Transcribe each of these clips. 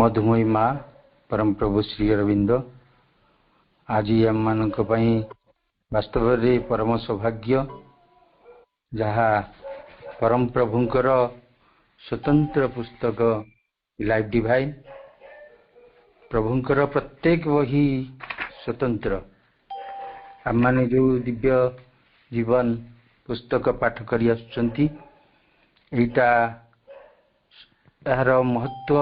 मधुमयी माँ परम प्रभु श्री अरविंद आज आम मान वास्तव में परम सौभाग्य जहा परम प्रभुंकर स्वतंत्र पुस्तक लाइफ डिवाइन प्रभुंकर प्रत्येक वही स्वतंत्र आम माने जो दिव्य जीवन पुस्तक पाठ करी आसुचंती एटा यार महत्व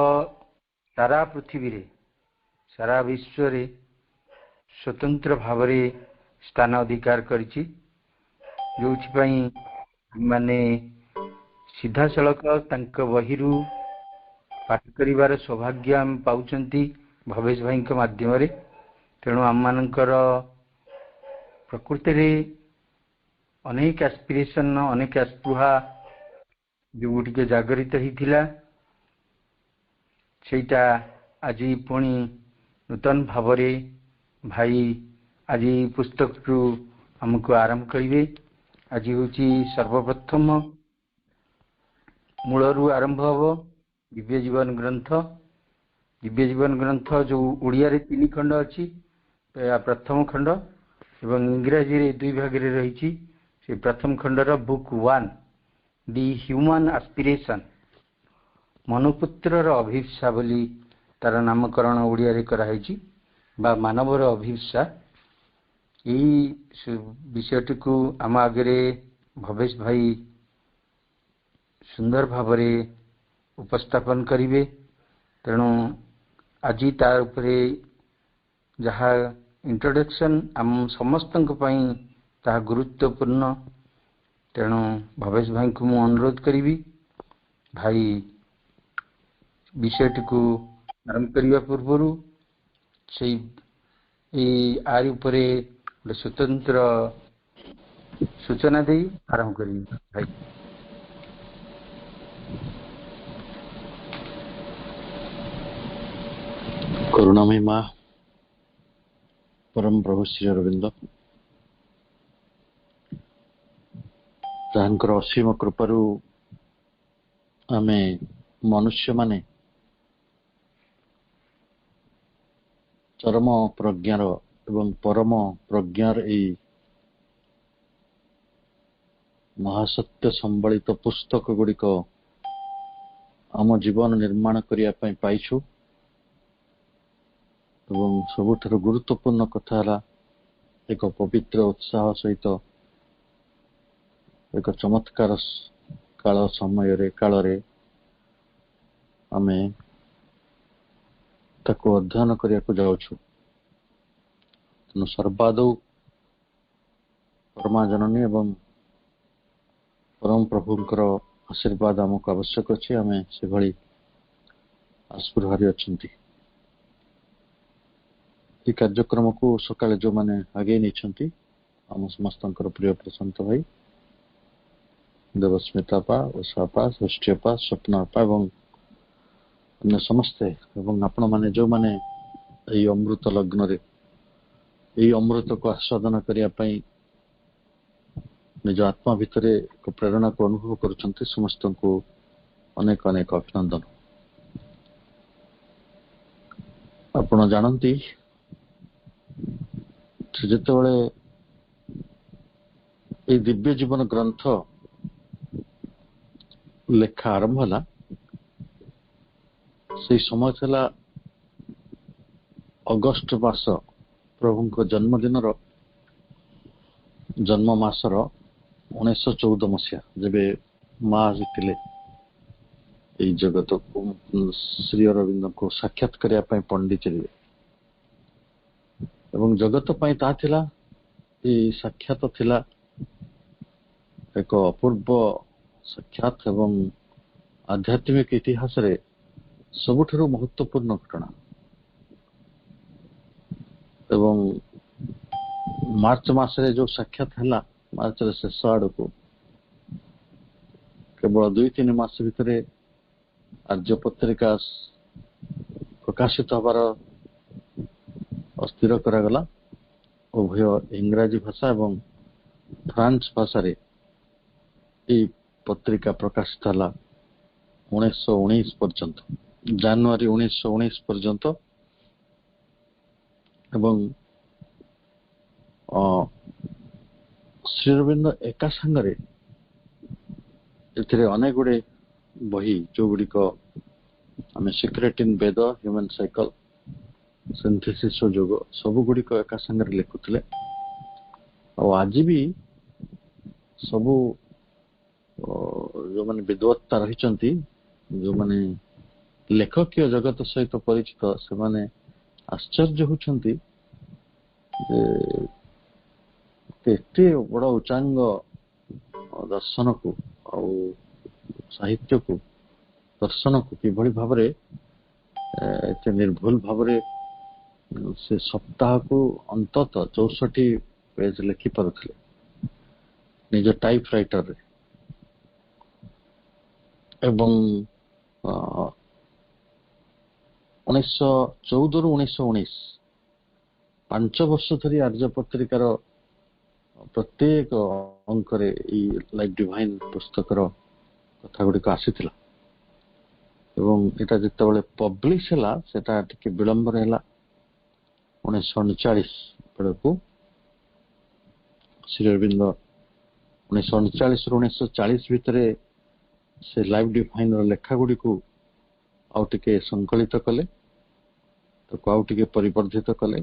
सारा पृथ्वी रे सारा विश्व रे स्वतंत्र भाव स्थान अधिकार करिछि माने सीधा सड़क तंक बहिरू पाठ करिवार सौभाग्य आम पाउचंती भवेश भाई माध्यम रे तेणु आम मानकर प्रकृति रे अनेक एस्पिरेशन अनेक स्पृहा जो टिके जागरित होइथिला सेटा आज पुणी नूतन भाव भाई आज पुस्तक हमको आरंभ करेंगे। आज हूँ सर्वप्रथम मूलरू आरंभ हम दिव्य जीवन ग्रंथ जो ओडिया रे 3 खंड अच्छी प्रथम खंड एवं इंग्राजी रे 2 भाग रे रही से प्रथम खंडर बुक 1 दी ह्यूमन एस्पिरेशन मनुपुत्र अभिप्सा बोली तार नामकरण ओडिया रे कराई बा मानवर अभिप्सा यही विषयटी को आम आगे भवेश भाई सुंदर भाव उपस्थापन करेंगे। तेणु आज तार उपरे जहाँ इंट्रोडक्शन आम समस्त ताहा गुरुत्वपूर्ण तेणु भवेश भाई को मु अनुरोध करी भाई विषयटी को आरंभ करने पूर्व से आरि उपरे स्वतंत्र सूचना दे आरंभ करी भाई। करुणामयी माँ परम प्रभु श्री अरविंद तांकर असीम कृपारू आमे मनुष्य माने चरम प्रज्ञार एवं परम प्रज्ञार यही महासत्य संबलित पुस्तक गुड़िक आम जीवन निर्माण करने पाइछु एवं सबुठार गुरुत्वपूर्ण कथा है एक पवित्र उत्साह सहित एक चमत्कार काल समय काल आमे ताको अध्ययन करने को जाऊँ। तेणु सर्वादौ परमा जननी एवं परम प्रभुंकर आशीर्वाद आमको आवश्यक अच्छे आम से भली आस्पृहारी अच्छा ये कार्यक्रम को सकाले जो माने आगे नहीं आम समस्त प्रिय प्रशांत भाई देवस्मिता पा उषापा षष्ठीपा स्वप्नापा एवं अन्य समस्ते एवं आपण माने जो माने यही अमृत लग्न रे यही अमृत को आस्वादन करने निज आत्मा भितर एक प्रेरणा को अनुभव करुछंती समस्त को अनेक अनेक अभिनंदन। आपण जानती जितेबाला ये दिव्य जीवन ग्रंथ लेखा आरंभ है से समय था अगस्ट मास प्रभु जन्मदिन जन्म मासर 1914 मसीहा जबे माँ आते जगत श्री अरविंद को साक्षात करने पंडिचेरी एवं जगत ता साक्षात थिला एक अपूर्व साक्षात एवं आध्यात्मिक इतिहास रे सबुठारु महत्वपूर्ण घटना एवं मार्च मासरे जो साक्षात है मार्च शेष आड़ को केवल 2-3 मास भितर आर्य पत्रिका प्रकाशित हबार अस्थिर करागला उभय इंग्राजी भाषा एवं फ्रांस भाषा रे पत्रिका प्रकाशित है 1919 पर्यंत ଜାନୁଆରୀ 1919 ପର୍ଯ୍ୟନ୍ତ ଏବଂ ଶ୍ରୀ ଅରବିନ୍ଦ ଏକା ସାଙ୍ଗରେ ଏଥିରେ ଅନେକ ଗୁଡେ ବହି ଯୋଉଗୁଡିକ ଆମେ secret in Veda, human cycle, synthesis Yoga ସବୁ ଗୁଡିକ ଏକା ସାଙ୍ଗରେ ଲେଖୁଥିଲେ। ଆଉ ଆଜି ବି ସବୁ ଯୋଉମାନେ ବିଦ୍ୱତ୍ତା ରହିଛନ୍ତି, ଯୋଉମାନେ ଲେଖକୀୟ ଜଗତ ସହିତ ପରିଚିତ, ସେମାନେ ଆଶ୍ଚର୍ଯ୍ୟ ହଉଛନ୍ତି ଯେ ଏତେ ବଡ ଉଚ୍ଚାଙ୍ଗ ଦର୍ଶନକୁ ଆଉ ସାହିତ୍ୟକୁ ଦର୍ଶନକୁ କିଭଳି ଭାବରେ ଏତେ ନିର୍ଭୁଲ ଭାବରେ ସେ ସପ୍ତାହକୁ ଅନ୍ତତଃ 64 ପେଜ ଲେଖିପାରୁଥିଲେ ନିଜ ଟାଇପ ରାଇଟରରେ। ଏବଂ 1914 ରୁ 1919 5 ବର୍ଷ ଧରି ଆର୍ଯ୍ୟ ପତ୍ରିକାର ପ୍ରତ୍ୟେକ ଅଙ୍କରେ ଏଇ ଲାଇଫ ଡିଭାଇନ ପୁସ୍ତକର କଥା ଗୁଡିକ ଆସିଥିଲା। ଏବଂ ଏଟା ଯେତେବେଳେ ପବ୍ଲିଶ ହେଲା ସେଟା ଟିକେ ବିଳମ୍ବରେ ହେଲା। 1939 ବେଳକୁ ଶ୍ରୀ ଅରବିନ୍ଦ 1939 ରୁ 1940 ଭିତରେ ସେ ଲାଇଫ ଡିଭାଇନ ର ଲେଖା ଗୁଡିକୁ ଆଉ ଟିକେ ସଂକଳିତ କଲେ, ତାକୁ ଆଉ ଟିକେ ପରିବର୍ଦ୍ଧିତ କଲେ,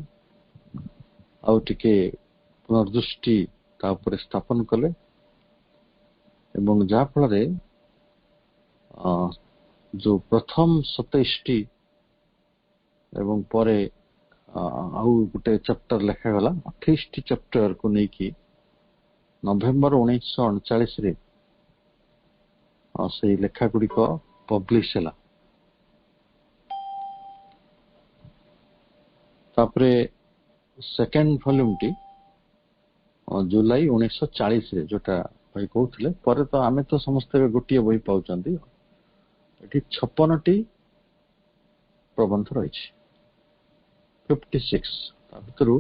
ଆଉ ଟିକେ ପୁନର୍ଦୃଷ୍ଟି ତା ଉପରେ ସ୍ଥାପନ କଲେ ଏବଂ ଯାହା ଫଳରେ ଯୋଉ ପ୍ରଥମ 27ଟି ଏବଂ ପରେ ଆଉ ଗୋଟେ ଚାପ୍ଟର ଲେଖାଗଲା 28ଟି ଚାପ୍ଟରକୁ ନେଇକି ନଭେମ୍ବର 1939ରେ ସେଇ ଲେଖା ଗୁଡିକ ପବ୍ଲିଶ ହେଲା। ତାପରେ ସେକେଣ୍ଡ ଭଲ୍ୟୁମଟି ଜୁଲାଇ 1940ରେ, ଯୋଉଟା ଭାଇ କହୁଥିଲେ। ପରେ ତ ଆମେ ତ ସମସ୍ତେ ଗୋଟିଏ ବହି ପାଉଛନ୍ତି। ଏଠି 56ଟି ପ୍ରବନ୍ଧ ରହିଛି, 56। ତା ଭିତରୁ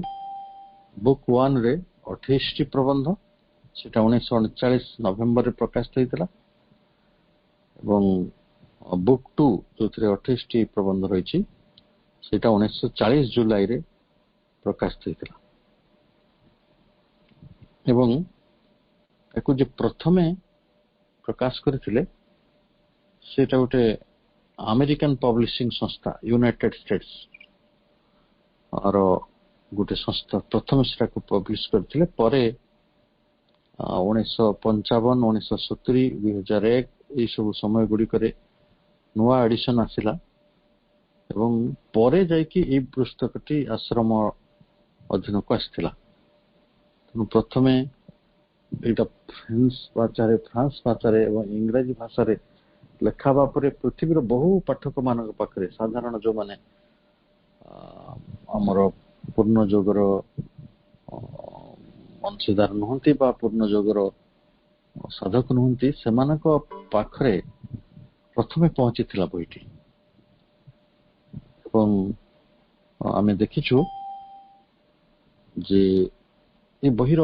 ବୁକ୍ 1ରେ 28ଟି ପ୍ରବନ୍ଧ, ସେଟା 1939 ନଭେମ୍ବରରେ ପ୍ରକାଶିତ ହେଇଥିଲା। ଏବଂ ବୁକ୍ 2 ଯୋଉଥିରେ 28ଟି ପ୍ରବନ୍ଧ ରହିଛି, ସେଇଟା 1940 ଜୁଲାଇରେ ପ୍ରକାଶିତ ହେଇଥିଲା। ଏବଂ ଏକୁ ଯେ ପ୍ରଥମେ ପ୍ରକାଶ କରିଥିଲେ ସେଇଟା ଗୋଟେ ଆମେରିକାନ ପବ୍ଲିସିଂ ସଂସ୍ଥା, ୟୁନାଇଟେଡ ଷ୍ଟେଟ୍ସ ର ଗୋଟେ ସଂସ୍ଥା ପ୍ରଥମେ ସେଟାକୁ ପବ୍ଲିଶ କରିଥିଲେ। ପରେ 1955, 1970, 2001 ଏଇ ସବୁ ସମୟ ଗୁଡିକରେ ନୂଆ ଏଡିସନ ଆସିଲା ଏବଂ ପରେ ଯାଇକି ଏଇ ପୁସ୍ତକଟି ଆଶ୍ରମ ଅଧୀନକୁ ଆସିଥିଲା। ତେଣୁ ପ୍ରଥମେ ଏଇଟା ଫ୍ରାନ୍ସ ଭାଷାରେ ଏବଂ ଇଂରାଜୀ ଭାଷାରେ ଲେଖା ହେବା ପରେ ପୃଥିବୀର ବହୁ ପାଠକ ମାନଙ୍କ ପାଖରେ, ସାଧାରଣ ଯୋଉମାନେ ଆମର ପୂର୍ଣ୍ଣ ଯୋଗର ଅଂଶୀଦାର ନୁହନ୍ତି ବା ପୂର୍ଣ୍ଣ ଯୋଗର ସାଧକ ନୁହନ୍ତି, ସେମାନଙ୍କ ପାଖରେ ପ୍ରଥମେ ପହଞ୍ଚିଥିଲା ବହିଟି। ଏବଂ ଆମେ ଦେଖିଛୁ ଯେ ଏ ବହିର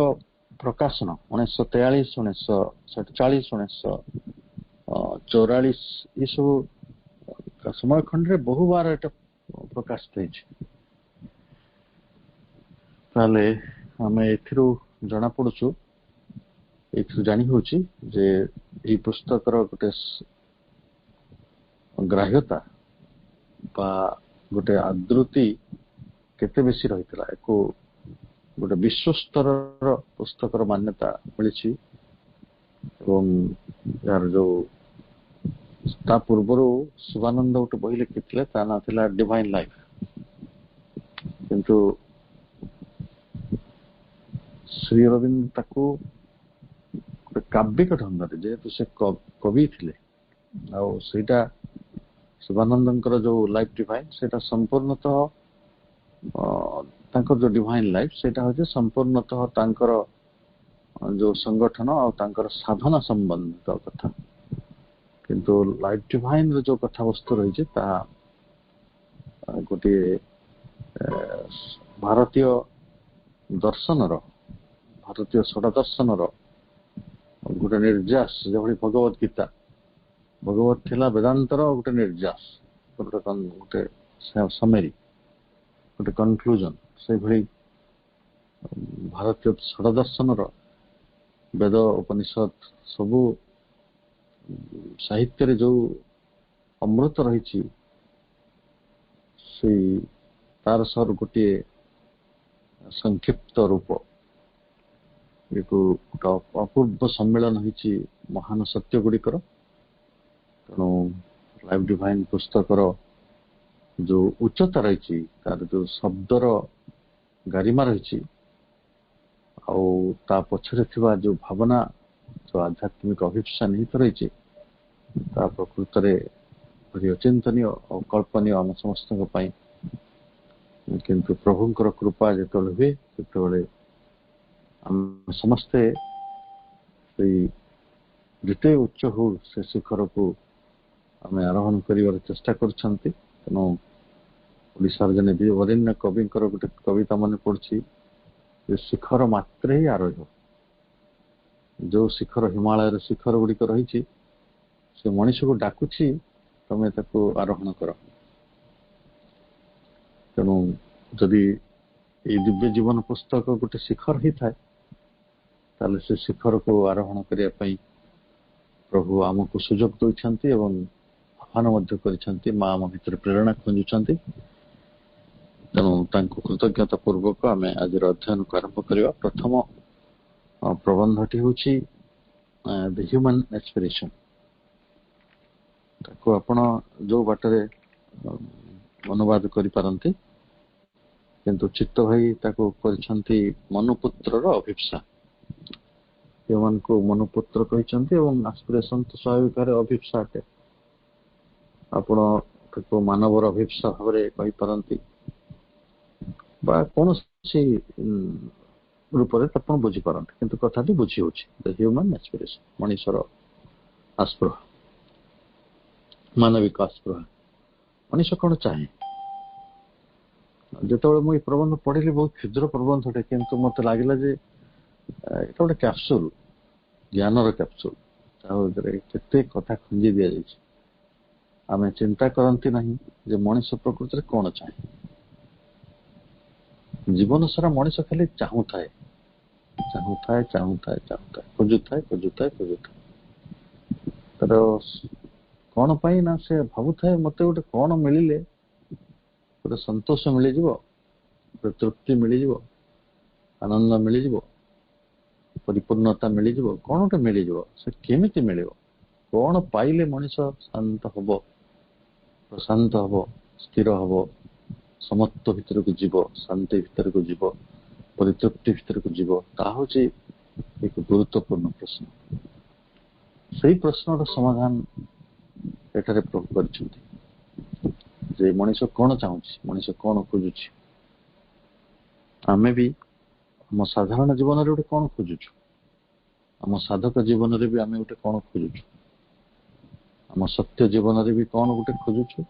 ପ୍ରକାଶନ 1943, 1947, 1944 ଏସବୁ ସମୟ ଖଣ୍ଡରେ ବହୁବାର ଏଟା ପ୍ରକାଶିତ ହେଇଛି। ତାହେଲେ ଆମେ ଏଥିରୁ ଜଣା ପଡୁଛୁ, ଏଥିରୁ ଜାଣି ହଉଛି ଯେ ଏଇ ପୁସ୍ତକର ଗୋଟେ ଗ୍ରାହ୍ୟତା ବା ଗୋଟେ ଆଦୃତି କେତେ ବେଶୀ ରହିଥିଲା। ଏକୁ ଗୋଟେ ବିଶ୍ୱସ୍ତରର ପୁସ୍ତକର ମାନ୍ୟତା ମିଳିଛି। ଏବଂ ଏହାର ଯୋଉ ତା ପୂର୍ବରୁ ଶିବାନନ୍ଦ ଗୋଟେ ବହି ଲେଖିଥିଲେ, ତା ନାଁ ଥିଲା ଡିଭାଇନ ଲାଇଫ। କିନ୍ତୁ ଶ୍ରୀ ଅରବିନ୍ଦ ତାକୁ ଗୋଟେ କାବ୍ୟିକ ଢଙ୍ଗରେ, ଯେହେତୁ ସେ କବି ଥିଲେ, ଆଉ ସେଇଟା ଶିବାନନ୍ଦଙ୍କର ଯୋଉ ଲାଇଫ ଡିଭାଇନ ସେଇଟା ସମ୍ପୂର୍ଣ୍ଣତଃ ତାଙ୍କର ଯୋଉ ଡିଭାଇନ ଲାଇଫ ସେଇଟା ହଉଛି ସମ୍ପୂର୍ଣ୍ଣତଃ ତାଙ୍କର ଯୋଉ ସଂଗଠନ ଆଉ ତାଙ୍କର ସାଧନା ସମ୍ବନ୍ଧିତ କଥା। କିନ୍ତୁ ଲାଇଫ ଡିଭାଇନ ର ଯୋଉ କଥାବସ୍ତୁ ରହିଛି ତାହା ଗୋଟିଏ ଭାରତୀୟ ଦର୍ଶନର, ଭାରତୀୟ ଷଡ଼ ଦର୍ଶନର ଗୋଟେ ନିର୍ଯାସ, ଯେଭଳି ଭଗବତ ଗୀତା, ଭଗବତ ଥିଲା ବେଦାନ୍ତର ଗୋଟେ ନିର୍ଯାସ, गोटे समरी गोटे कनक्लूजन से भली भारतीय षडदर्शन वेद उपनिषद सबू साहित्य जो अमृत रही तार सर गोटे संक्षिप्त रूप एक अपूर्व सम्मेलन होती महान सत्य गुड़िकर तेणु लाइफ डिवाइन पुस्तकर जो उच्चता रही तार जो शब्दर गारिमा रही आ पछरे थिबा जो भावना जो आध्यात्मिक अभिप्सा निहित रही प्रकृत भारी अचिंतनीय और कल्पनीय आम समस्त किंतु प्रभुंकर कृपा जो हुए से समस्ते जिते उच्च हो से शिखर को आम आरोहण कर चेष्टा करछंती तेणु ओडिशार जने वरेण्य कवि गोटे कविता मन पड़ी शिखर मात्रे ही आरोह जो शिखर हिमालय शिखर गुड़िक रही से मनीष को डाकुची तमें ताको आरोहण कर तेणु जदि ये दिव्य जीवन पुस्तक गोटे शिखर ही थाए ताले से शिखर को आरोहण करने प्रभु आमको सुजोग देछंती एवं आह्वान मध्य करिसंती मां आम भितर प्रेरणा खोजुचंती तेणु तांको कृतज्ञता पूर्वक आम आज अध्ययन को आरंभ करवा प्रथम प्रबंधटी होची द ह्यूमन एस्पिरेशन ताको आपण जो बाटरे अनुवाद करि पारंती किंतु चित्त भाई ताको करिसंती मनुपुत्रर अभिप्सा ह्यूमन को मनुपुत्र कहिसंती एवं एस्पिरेशन तो स्वाभाविक अभिप्सा अटे आपण ताको मानवर अभिप्सा भाबरे कहि पारंती बा कौन सी रूप से आप बुझीपारती किंतु कथाटी बुझी होची द ह्यूमन एस्पिरेशन मनीषर आस्पृह मानविक आस्पृह मनीष कौन चाहे जो मुझे प्रबंध पढ़ी बहुत क्षुद्र प्रबंधटे किंतु मत लगे जे गोटे कैप्सूल ज्ञानर कैप्सूल केते कथा खंजी दि जाए आम चिंता करती नहीं जे मनीष प्रकृति में कौन चाहे जीवन सारा मनीष खाली चाहूए खोजुए तर कौन पाई ना से भावुए मत गोटे कौन मिले गोटे संतोष मिल गोटे तृप्ति मिल आनंद मिल परिपूर्णता मिल कौन गोटे मिल से केमिति मिल कौन पाइले मनीष शांत हम प्रशांत हम स्थिर हम समत्व भितर को जीव शांति भितर को जीव परितृप्ति भितर को जीव ताहूँ एक गुरुत्वपूर्ण प्रश्न सही प्रश्न समाधान एठारे प्रभु कर मनीष कौन चाहूँगी मनीष कौन खोजुची आमे भी आम साधारण जीवन गोटे कौन खोजुचु आम साधक जीवन भी आम गोटे कौन खोजुचु आम सत्य जीवन भी कौन गोटे खोजुचु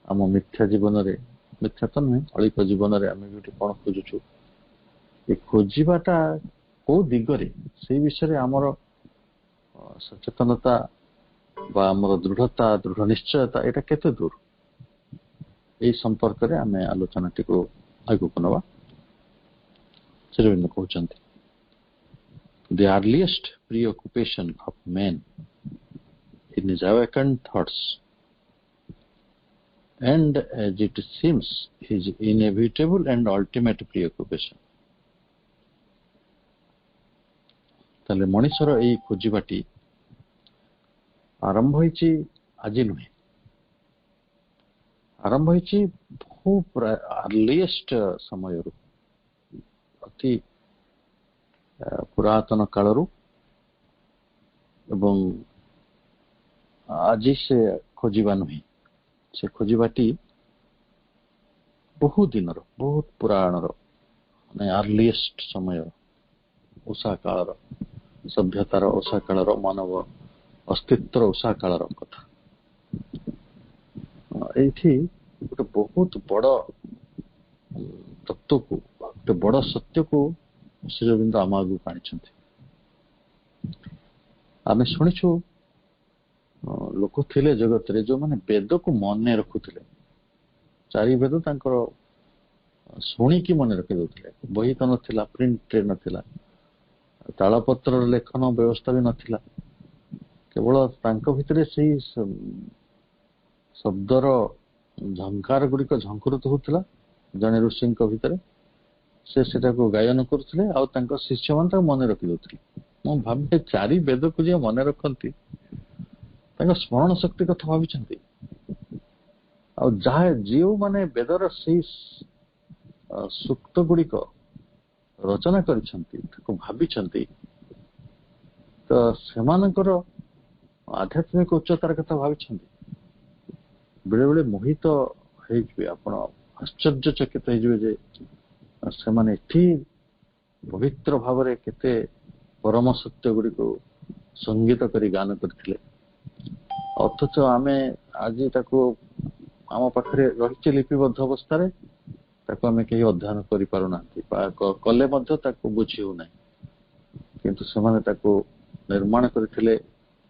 आम मिथ्या जीवन मिथ्या तो नुहे अलिक जीवन में आम गोटे कौन खोजुचु ये खोजाटा कौ दिगरे से विषय आमर सचेतनता बा आमर दृढ़ता दृढ़ निश्चयता यहाँ केते दूर यही संपर्क में आम आलोचना टी आगे नवा श्रीरविंद कहते the earliest preoccupation of man in his awakened thoughts and as it seems his inevitable and ultimate preoccupation ताले मनीषर यही खोजाटी आरंभ होइछि आज नुहे आरंभ होइछि बहुत अर्लीस्ट समय अति पुरातन कालरू एवं आज से खोजा नुहे से खोजाटी बहुत दिन बहुत पुराणर माने अर्लीस्ट समय उषा कालर सभ्यतार उषा कालर मानव अस्तित्वर उषा कालर कथा ये गोटे बहुत बड़ तत्व को गोटे बड़ सत्य को श्री रविंद आम आगे आनी आम शुणु ଲୋକ ଥିଲେ ଜଗତରେ ଯୋଉମାନେ ବେଦକୁ ମନେ ରଖୁଥିଲେ। 4 ବେଦ ତାଙ୍କର ଶୁଣିକି ମନେ ରଖି ଦଉଥିଲେ। ବହି ତ ନଥିଲା, ପ୍ରିଣ୍ଟରେ ନଥିଲା, ତାଳପତ୍ରର ଲେଖନ ବ୍ୟବସ୍ଥା ବି ନଥିଲା। କେବଳ ତାଙ୍କ ଭିତରେ ସେଇ ଶବ୍ଦର ଝଙ୍କାର ଗୁଡିକ ଝଙ୍କୃତ ହଉଥିଲା ଜଣେ ଋଷିଙ୍କ ଭିତରେ। ସେ ସେଟାକୁ ଗାୟନ କରୁଥିଲେ ଆଉ ତାଙ୍କ ଶିଷ୍ୟମାନେ ତାକୁ ମନେ ରଖି ଦଉଥିଲେ। ମୁଁ ଭାବେ 4 ବେଦକୁ ଯିଏ ମନେ ରଖନ୍ତି ତାଙ୍କ ସ୍ମରଣ ଶକ୍ତି କଥା ଭାବିଛନ୍ତି। ଆଉ ଯେଉଁମାନେ ବେଦର ସେଇ ସୂକ୍ତ ଗୁଡିକ ରଚନା କରିଛନ୍ତି, ତାକୁ ଭାବିଛନ୍ତି, ତ ସେମାନଙ୍କର ଆଧ୍ୟାତ୍ମିକ ଉଚ୍ଚତାର କଥା ଭାବିଛନ୍ତି। ବେଳେ ବେଳେ ମୋହିତ ହେଇଯିବେ, ଆପଣ ଆଶ୍ଚର୍ଯ୍ୟଚକିତ ହେଇଯିବେ ଯେ ସେମାନେ ଏଠି ପବିତ୍ର ଭାବରେ କେତେ ପରମ ସତ୍ୟ ଗୁଡିକୁ ସଙ୍ଗୀତ କରି ଗାନ କରିଥିଲେ। ଅଥଚ ଆମେ ଆଜି ତାକୁ ଆମ ପାଖରେ ରହିଛି ଲିପିବଦ୍ଧ ଅବସ୍ଥାରେ, ତାକୁ ଆମେ କେହି ଅଧ୍ୟୟନ କରିପାରୁନାହାନ୍ତି ବା କଲେ ମଧ୍ୟ ତାକୁ ବୁଝି ହେଉନାହିଁ। କିନ୍ତୁ ସେମାନେ ତାକୁ ନିର୍ମାଣ କରିଥିଲେ,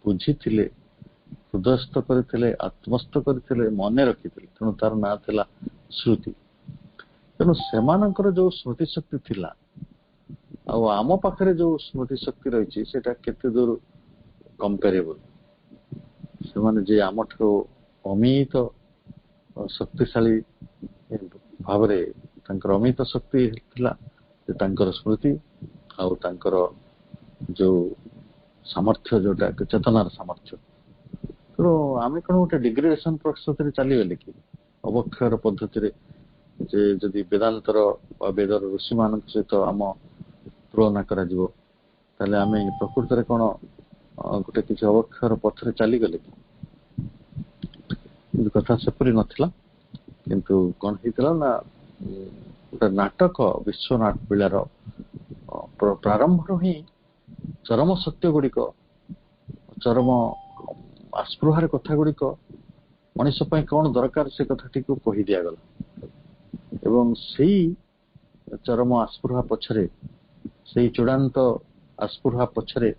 ବୁଝିଥିଲେ, ହୃଦୟସ୍ଥ କରିଥିଲେ, ଆତ୍ମସ୍ଥ କରିଥିଲେ, ମନେ ରଖିଥିଲେ। ତେଣୁ ତାର ନାଁ ଥିଲା ଶ୍ରୁତି। ତେଣୁ ସେମାନଙ୍କର ଯୋଉ ସ୍ମୃତି ଶକ୍ତି ଥିଲା ଆଉ ଆମ ପାଖରେ ଯୋଉ ସ୍ମୃତି ଶକ୍ତି ରହିଛି ସେଟା କେତେ ଦୂର କମ୍ପାରେବଲ। ସେମାନେ ଯେ ଆମଠାରୁ ଅମିତ ଶକ୍ତିଶାଳୀ ଭାବରେ ତାଙ୍କର ଅମିତ ଶକ୍ତି ଥିଲା, ଯେ ତାଙ୍କର ସ୍ମୃତି ଆଉ ତାଙ୍କର ଯୋଉ ସାମର୍ଥ୍ୟ, ଯୋଉଟା ଚେତନାର ସାମର୍ଥ୍ୟ। ତେଣୁ ଆମେ କଣ ଗୋଟେ ଡିଗ୍ରେଡେସନ ପ୍ରସ୍ତୁତିରେ ଚାଲିଗଲେ କି ଅବକ୍ଷୟର ପଦ୍ଧତିରେ, ଯେ ଯଦି ବେଦାନ୍ତର ବା ବେଦର ଋଷିମାନଙ୍କ ସହିତ ଆମ ତୁଳନା କରାଯିବ ତାହେଲେ ଆମେ ପ୍ରକୃତରେ କଣ ଗୋଟେ କିଛି ଅବକ୍ଷୟର ପଥରେ ଚାଲିଗଲେ କି? କିନ୍ତୁ କଥା ସେପରି ନଥିଲା। କିନ୍ତୁ କଣ ହେଇଥିଲା ନା ଗୋଟେ ନାଟକ ବିଶ୍ୱନାଥ ପିଲାର ପ୍ରାରମ୍ଭରୁ ହିଁ ଚରମ ସତ୍ୟ ଗୁଡିକ, ଚରମ ଆସ୍ପୃହାର କଥା ଗୁଡିକ ମଣିଷ ପାଇଁ କଣ ଦରକାର ସେ କଥାଟିକୁ କହି ଦିଆଗଲା। ଏବଂ ସେଇ ଚରମ ଆସ୍ପୃହା ପଛରେ, ସେଇ ଚୂଡାନ୍ତ ଆସ୍ପୃହା ପଛରେ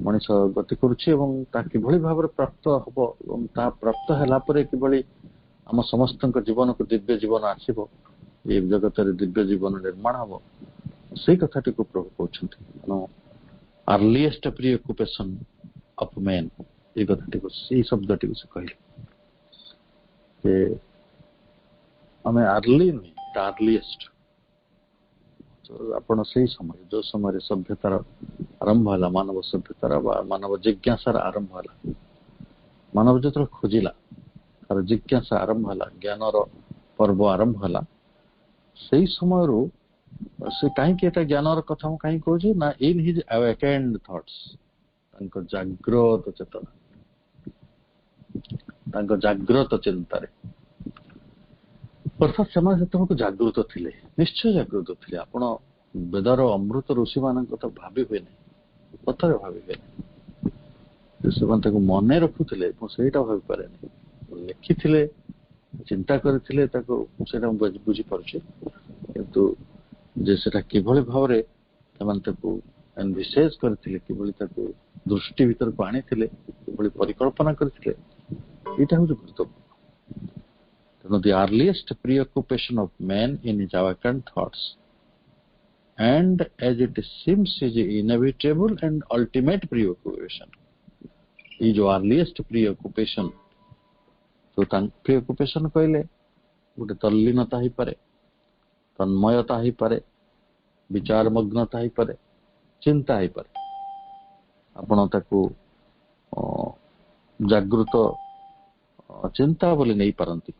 ମଣିଷ ଗତି କରୁଛି ଏବଂ ତାହା କିଭଳି ଭାବରେ ପ୍ରାପ୍ତ ହବ ଏବଂ ତାହା ପ୍ରାପ୍ତ ହେଲା ପରେ କିଭଳି ଆମ ସମସ୍ତଙ୍କ ଜୀବନକୁ ଦିବ୍ୟ ଜୀବନ ଆସିବ, ଏ ଜଗତରେ ଦିବ୍ୟ ଜୀବନ ନିର୍ମାଣ ହବ, ସେଇ କଥାଟିକୁ ପ୍ରଭୁ କହୁଛନ୍ତି। ତେଣୁ ଆର୍ଲିଏଷ୍ଟ ପ୍ରିଅକୁପେସନ ଅଫ ମେନ୍, ଏଇ କଥାଟିକୁ, ସେଇ ଶବ୍ଦଟିକୁ ସେ କହିଲେ ଯେ ଆମେ ଆର୍ଲି ନୁହେଁ, ଆର୍ଲିଏଷ୍ଟ। ଆପଣ ସେଇ ସମୟ, ଯୋଉ ସମୟରେ ସଭ୍ୟତାର ଆରମ୍ଭ ହେଲା, ମାନବ ସଭ୍ୟତାର ବା ମାନବ ଜିଜ୍ଞାସାର ଆରମ୍ଭ ହେଲା, ମାନବ ଯେତେବେଳେ ଖୋଜିଲା, ତାର ଜିଜ୍ଞାସା ଆରମ୍ଭ ହେଲା, ଜ୍ଞାନର ପର୍ବ ଆରମ୍ଭ ହେଲା, ସେଇ ସମୟରୁ ସେ କାହିଁକି ଏଟା ଜ୍ଞାନର କଥା ମୁଁ କାହିଁକି କହୁଛି ନା, ଇନ୍ ହିଜ୍ ଆୱେକେଣ୍ଡ ଥଟ୍ସ, ତାଙ୍କ ଜାଗ୍ରତ ଚେତନା, ତାଙ୍କ ଜାଗ୍ରତ ଚିନ୍ତାରେ, ଅର୍ଥାତ୍ ସେମାନେ ସେତେବେଳକୁ ଜାଗୃତ ଥିଲେ, ନିଶ୍ଚୟ ଜାଗୃତ ଥିଲେ। ଆପଣ ବେଦର ଅମୃତ ଋଷି ମାନଙ୍କ କଥା ଭାବି ହୁଏ ନାହିଁ, କଥାରେ ଭାବି ହୁଏ ନାହିଁ। ସେମାନେ ତାକୁ ମନେ ରଖୁଥିଲେ, ମୁଁ ସେଇଟା ଭାବିପାରେନି। ଲେଖିଥିଲେ, ଚିନ୍ତା କରିଥିଲେ, ତାକୁ ସେଇଟା ମୁଁ ବୁଝିପାରୁଛି। କିନ୍ତୁ ଯେ ସେଟା କିଭଳି ଭାବରେ ସେମାନେ ତାକୁ ଏନଭିସେଜ କରିଥିଲେ, କିଭଳି ତାକୁ ଦୃଷ୍ଟି ଭିତରକୁ ଆଣିଥିଲେ, କିଭଳି ପରିକଳ୍ପନା କରିଥିଲେ, ଏଇଟା ହଉଛି ଗୁରୁତ୍ୱପୂର୍ଣ୍ଣ। ତେଣୁ the earliest preoccupation of man in his awakened thoughts, and as it seems is inevitable and ultimate preoccupation, ଏଇ ଯୋଉ earliest preoccupation, ତ preoccupation କହିଲେ ଗୋଟେ ତଲ୍ଲୀନତା ହେଇପାରେ, ତନ୍ମୟତା ହେଇପାରେ, ବିଚାରମଗ୍ନତା ହେଇପାରେ, ଚିନ୍ତା ହେଇପାରେ। ଆପଣ ତାକୁ ଜାଗୃତ ଚିନ୍ତା ବୋଲି ନେଇପାରନ୍ତି